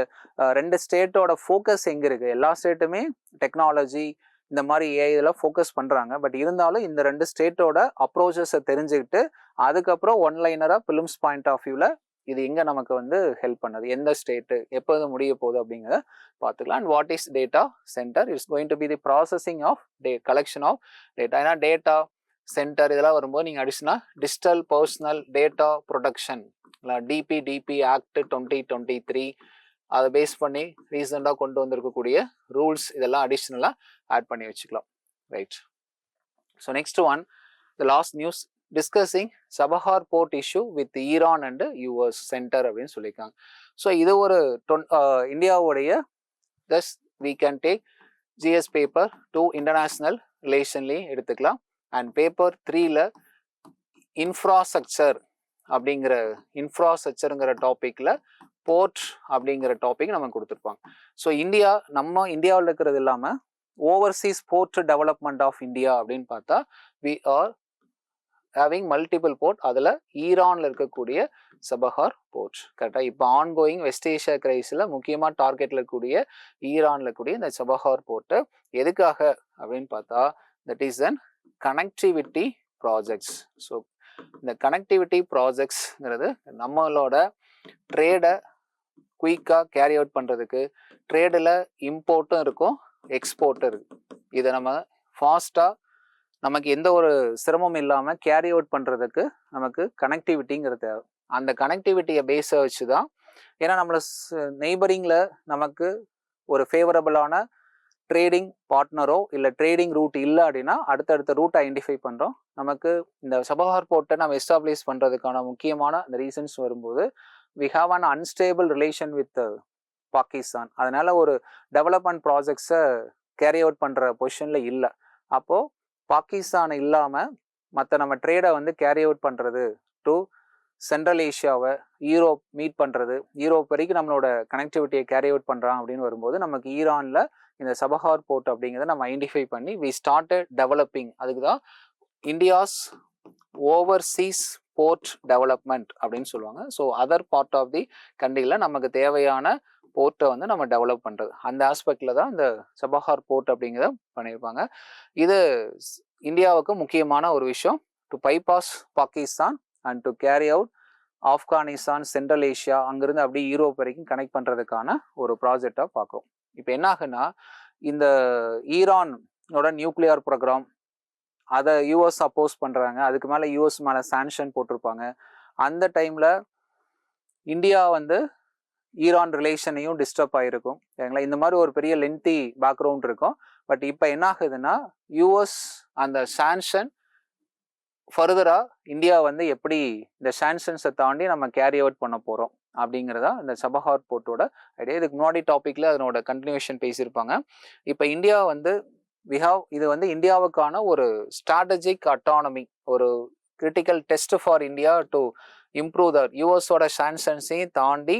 ரெண்டு ஸ்டேட்டோட ஃபோக்கஸ் எங்கே இருக்குது, எல்லா ஸ்டேட்டுமே டெக்னாலஜி இந்த மாதிரி ஏஐ இதெல்லாம் ஃபோக்கஸ் பண்ணுறாங்க. பட் இருந்தாலும் இந்த ரெண்டு ஸ்டேட்டோட அப்ரோச்சஸை தெரிஞ்சுக்கிட்டு அதுக்கப்புறம் ஒன்லைனராக ஃபிலிம்ஸ் பாயிண்ட் ஆஃப் வியூவில் இது எங்கே நமக்கு வந்து ஹெல்ப் பண்ணது, எந்த ஸ்டேட்டு எப்போது முடிய போகுது அப்படிங்கிறத பார்த்துக்கலாம். And what is data centre? It's going to be the processing of collection of data. ஏன்னா டேட்டா சென்டர் இதெல்லாம் வரும்போது நீங்கள் அடிஷனா digital personal data protection DP act 2023 அதை பேஸ் பண்ணி ரீசெண்டாக கொண்டு வந்திருக்கக்கூடிய ரூல்ஸ் இதெல்லாம் அடிஷ்னலாக ஆட் பண்ணி வச்சுக்கலாம். Right. So next one, the last news discussing Chabahar port issue with Iran and US centre அப்படின்னு சொல்லியிருக்காங்க. ஸோ இது ஒரு இந்தியாவுடைய thus we can take GS paper 2 international ரிலேஷன்லேயும் எடுத்துக்கலாம். அண்ட் பேப்பர் 3ல இன்ஃப்ராஸ்ட்ரக்சர் இன்ஃப்ராஸ்ட்ரக்சருங்கிற டாப்பிக்கில் போர்ட் அப்படிங்கிற டாபிக் நமக்கு கொடுத்துருப்பாங்க. ஸோ நம்ம இந்தியாவில் இருக்கிறது இல்லாமல் overseas port development of India அப்படின்னு பார்த்தா we are having multiple port. அதில் ஈரானில் இருக்கக்கூடிய சபஹார் போர்ட் கரெக்டாக இப்போ ஆன்கோயிங் வெஸ்ட் ஏஷியா கிரைஸில் முக்கியமாக டார்கெட்டில் இருக்கக்கூடிய ஈரானில் இருக்கக்கூடிய இந்த சபஹார் போர்ட்டு எதுக்காக அப்படின்னு பார்த்தா that is an connectivity projects. So இந்த கனெக்டிவிட்டி ப்ராஜெக்ட்ஸ்ங்கிறது நம்மளோட ட்ரேடை குயிக்காக கேரி அவுட் பண்ணுறதுக்கு, ட்ரேடில் இம்போர்ட்டும் இருக்கும் எக்ஸ்போர்ட்டும் இருக்குது. இதை நம்ம ஃபாஸ்ட்டாக நமக்கு எந்த ஒரு சிரமமும் இல்லாமல் கேரி அவுட் பண்ணுறதுக்கு நமக்கு கனெக்டிவிட்டிங்கிறது தேவை. அந்த கனெக்டிவிட்டியை பேஸை வச்சு தான், ஏன்னா நம்மளை நெய்பரிங்கில் நமக்கு ஒரு ஃபேவரபிளான ட்ரேடிங் பார்ட்னரோ இல்லை ட்ரேடிங் ரூட் இல்லை அப்படின்னா அடுத்தடுத்த ரூட்டை ஐடென்டிஃபை பண்ணுறோம். நமக்கு இந்த சபஹார் போர்ட்டை நம்ம எஸ்டாப்ளிஷ் பண்ணுறதுக்கான முக்கியமான அந்த ரீசன்ஸ் வரும்போது we have an unstable relation with Pakistan. அதனால ஒரு டெவலப்மெண்ட் ப்ராஜெக்ட்ஸை கேரி அவுட் பண்ணுற பொசிஷனில் இல்லை. அப்போது பாகிஸ்தான் இல்லாமல் மற்ற நம்ம ட்ரேடை வந்து கேரி அவுட் பண்ணுறது டு சென்ட்ரல் ஏஷியாவை யூரோப் மீட் பண்ணுறது, யூரோப் வரைக்கும் நம்மளோட கனெக்டிவிட்டியை கேரி அவுட் பண்ணுறான் அப்படின்னு வரும்போது நமக்கு ஈரானில் இந்த சபஹார் போர்ட் அப்படிங்கிறத நம்ம ஐடென்டிஃபை பண்ணி வி ஸ்டார்டட் டெவலப்பிங். அதுக்கு தான் இந்தியாஸ் ஓவர்சீஸ் போர்ட் டெவலப்மெண்ட் அப்படின்னு சொல்லுவாங்க. So other part of the கண்ட்ரியில் நமக்கு தேவையான போர்ட்டை வந்து நம்ம டெவலப் பண்ணுறது, அந்த ஆஸ்பெக்டில் தான் இந்த சபஹார் போர்ட் அப்படிங்கிறத பண்ணியிருப்பாங்க. இது இந்தியாவுக்கு முக்கியமான ஒரு விஷயம். To bypass Pakistan and to carry out Afghanistan, central Asia, அங்கிருந்து அப்படியே யூரோப் வரைக்கும் கனெக்ட் பண்ணுறதுக்கான ஒரு ப்ராஜெக்டாக பார்க்குறோம். இப்போ என்ன ஆகுன்னா, இந்த ஈரானோட நியூக்ளியர் ப்ரோக்ராம் அதை யூஎஸ் அப்போஸ் பண்ணுறாங்க. அதுக்கு மேலே யூஎஸ் மேலே சாங்ஷன் போட்டிருப்பாங்க. அந்த டைமில் இந்தியா வந்து ஈரான் ரிலேஷனையும் டிஸ்டர்ப் ஆகிருக்கும். சரிங்களா? இந்த மாதிரி ஒரு பெரிய லென்த்தி பேக்ரவுண்ட் இருக்கும். பட் இப்போ என்ன ஆகுதுன்னா, யூஎஸ் அந்த சாங்ஷன் ஃபர்தராக இந்தியா வந்து எப்படி இந்த சாங்ஷன்ஸை தாண்டி நம்ம கேரி அவுட் பண்ண போகிறோம் அப்படிங்கிறதா இந்த சபஹார் போர்ட்டோட ஐடியா. இதுக்கு முன்னாடி டாப்பிக்கில் அதனோட கண்டினியூஷன் பேசியிருப்பாங்க. இப்போ இந்தியா வந்து இது வந்து இந்தியாவுக்கான ஒரு ஸ்ட்ராட்டஜிக் அட்டானமி, ஒரு critical test for India to improve the யூஎஸோட சாங்ஷன்ஸையும் தாண்டி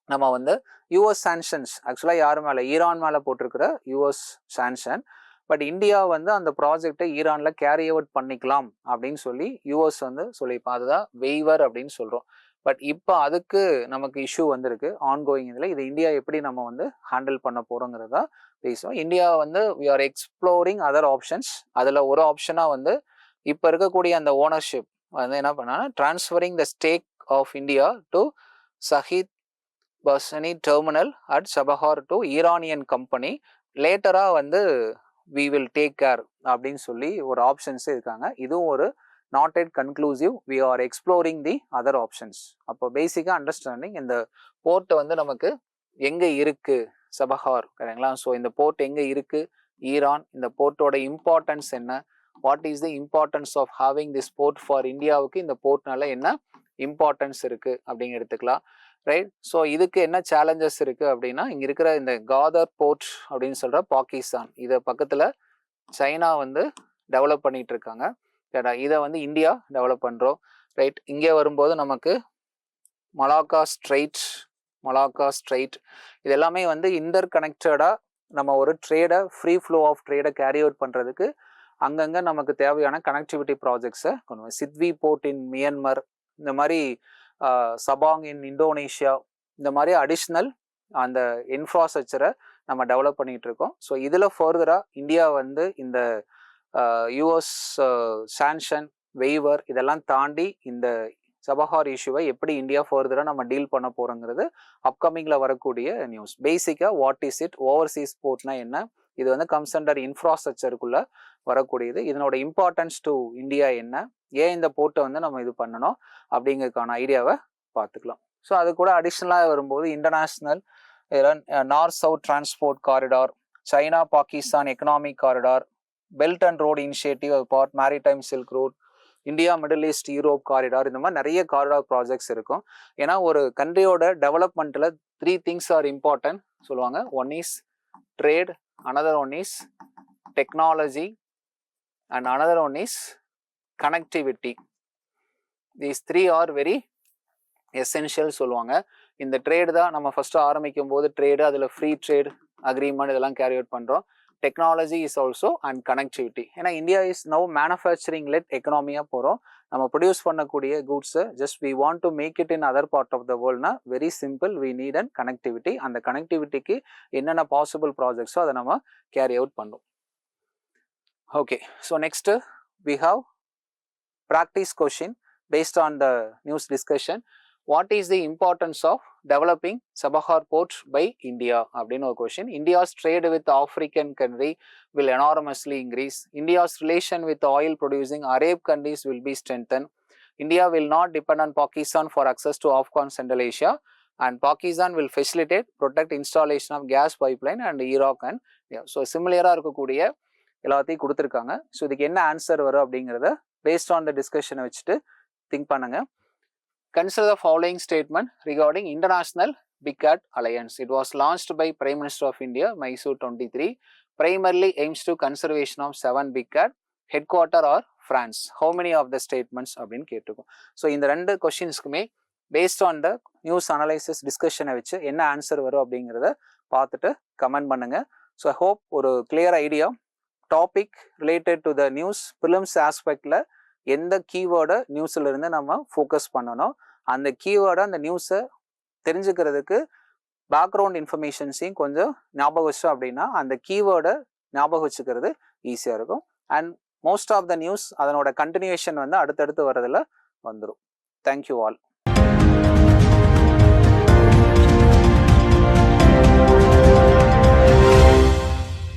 நம்ம வந்து யூஎஸ் சாங்ஷன்ஸ் ஆக்சுவலாக யார் மேலே, ஈரான் மேலே போட்டிருக்கிற யூஎஸ் சாங்ஷன், பட் இந்தியா வந்து அந்த ப்ராஜெக்டை ஈரானில் கேரி அவுட் பண்ணிக்கலாம் அப்படின்னு சொல்லி யூஎஸ் வந்து சொல்லியிருப்பான். அதுதான் வெய்வர் அப்படின்னு சொல்கிறோம். பட் இப்போ அதுக்கு நமக்கு இஷ்யூ வந்திருக்கு ஆன்கோயிங். இதில் இது இந்தியா எப்படி நம்ம வந்து ஹேண்டில் பண்ண போகிறோங்கிறதா பேசுவோம். இந்தியா வந்து we are exploring other options. அதில் ஒரு ஆப்ஷனாக வந்து இப்போ இருக்கக்கூடிய அந்த ஓனர்ஷிப் வந்து என்ன பண்ணாங்கன்னா, transferring the stake of India to Shahid பஸ்னி terminal at Chabahar to Iranian company. லேட்டராக வந்து வி வில் டேக் கேர் அப்படின்னு சொல்லி ஒரு ஆப்ஷன்ஸே இருக்காங்க. இதுவும் ஒரு not yet conclusive, we are exploring the other options. அப்போ பேசிக்காக அண்டர்ஸ்டாண்டிங் இந்த போர்ட் வந்து நமக்கு எங்கே இருக்குது, சபஹார், சரிங்களா? ஸோ இந்த போர்ட் எங்கே இருக்குது, ஈரான், இந்த போர்ட்டோட இம்பார்ட்டன்ஸ் என்ன, what is the importance of having this port for இந்தியாவுக்கு, இந்த போர்ட்னால என்ன இம்பார்ட்டன்ஸ் இருக்குது அப்படிங்க எடுத்துக்கலாம், ரைட்? ஸோ இதுக்கு என்ன சேலஞ்சஸ் இருக்குது அப்படின்னா, இங்கே இருக்கிற இந்த காதர் போர்ட் அப்படின்னு சொல்கிற பாகிஸ்தான், இதை பக்கத்தில் சைனா வந்து டெவலப் பண்ணிட்டு இருக்காங்க. இதை வந்து இந்தியா டெவலப் பண்ணுறோம், ரைட்? இங்கே வரும்போது நமக்கு மலாக்கா ஸ்ட்ரைட் இது எல்லாமே வந்து இன்டர் கனெக்டடாக நம்ம ஒரு ட்ரேடை, ஃப்ரீ ஃப்ளோ ஆஃப் ட்ரேடை கேரி அவுட் பண்ணுறதுக்கு அங்கங்கே நமக்கு தேவையான கனெக்டிவிட்டி ப்ராஜெக்ட்ஸை கொண்டு வரும். சித்வி போர்ட் இன் மியான்மர், இந்த மாதிரி சபாங் இன் இந்தோனேஷியா, இந்த மாதிரி அடிஷ்னல் அந்த இன்ஃப்ராஸ்ட்ரக்சரை நம்ம டெவலப் பண்ணிகிட்டு இருக்கோம். ஸோ இதில் ஃபர்தராக இந்தியா வந்து இந்த யூஎஸ் சாங்ஷன், வெய்வர் இதெல்லாம் தாண்டி இந்த சபஹார் இஷ்யூவை எப்படி இந்தியா ஃபர்தராக நம்ம டீல் பண்ண போகிறோங்கிறது அப்கமிங்கில் வரக்கூடிய நியூஸ். பேசிக்காக வாட் இஸ் இட், ஓவர்சீஸ் போர்ட்னா என்ன, இது வந்து கம்ஸ் அண்டர் இன்ஃப்ராஸ்ட்ரக்சருக்குள்ளே வரக்கூடியது, இதனோட இம்பார்ட்டன்ஸ் டு இந்தியா என்ன, ஏன் இந்த போர்ட்டை வந்து நம்ம இது பண்ணணும் அப்படிங்கிறதுக்கான ஐடியாவை பார்த்துக்கலாம். ஸோ அது கூட அடிஷ்னலாக வரும்போது international north south transport corridor, China Pakistan economic corridor, belt and road initiative part, maritime silk road, India Middle East Europe corridor, இந்த மாதிரி நிறைய காரிடார் ப்ராஜெக்ட்ஸ் இருக்கும். ஏன்னா ஒரு கண்ட்ரியோட டெவலப்மெண்ட்டில் 3 things ஆர் இம்பார்ட்டன்ட் சொல்லுவாங்க. One is trade, another one is technology and another one is connectivity. These 3 are very essential சொல்லுவாங்க. இந்த ட்ரேடு தான் நம்ம ஃபஸ்ட்டு ஆரம்பிக்கும் போது ட்ரேடு, அதில் ஃப்ரீ ட்ரேட் அக்ரிமெண்ட் இதெல்லாம் கேரி அவுட் பண்ணுறோம். Technology is also and connectivity. ஏன்னா India is now manufacturing led எக்கனாமியாக போகிறோம். நம்ம ப்ரொடியூஸ் பண்ணக்கூடிய கூட்ஸை just we want to make it in other part of the வேர்ல்ட்னா very simple, we need and connectivity. அந்த கனெக்டிவிட்டிக்கு என்னென்ன பாசிபிள் ப்ராஜெக்ட்ஸோ அதை நம்ம கேரி அவுட் பண்ணுறோம். Okay, so next we have practice question based on the news discussion. What is the importance of developing Chabahar port by India? அப்படின்னு ஒரு question. India's trade with African country will enormously increase. India's relation with oil producing Arab countries will be strengthened. India will not depend on Pakistan for access to Afghan Central Asia, and Pakistan will facilitate protect installation of gas pipeline and Iraq and so similar இருக்கக்கூடிய எல்லாத்தையும் கொடுத்துருக்காங்க. So இதுக்கு என்ன answer வரும் அப்படிங்கிறத based on the discussion வச்சுட்டு think பண்ணுங்க. Consider the following statement regarding International Big Cat Alliance. It was launched by Prime Minister of India, Mysore 23. Primarily aims to conservation of 7 big cat. Headquarter are France. How many of the statements அப்படின்னு கேட்டிருக்கோம். So இந்த 2 கொஷின்ஸ்க்குமே based on the news analysis டிஸ்கஷனை வச்சு என்ன answer வரும் அப்படிங்கிறத பார்த்துட்டு கமெண்ட் பண்ணுங்க. ஸோ ஐ ஹோப் ஒரு clear idea topic related to the news prelims ஆஸ்பெக்டில் எந்த கீவேர்டை நியூஸ்ல இருந்து நம்ம ஃபோக்கஸ் பண்ணணும், அந்த கீவேர்டை அந்த நியூஸை தெரிஞ்சுக்கிறதுக்கு பேக்ரவுண்ட் இன்ஃபர்மேஷன்ஸையும் கொஞ்சம் ஞாபகம் வச்சோம் அப்படின்னா அந்த கீவேர்டை ஞாபகம் வச்சுக்கிறது ஈஸியாக இருக்கும். And most of the news அதனோட கண்டினியூஷன் வந்து அடுத்தடுத்து வரதுல வந்துடும். Thank you all.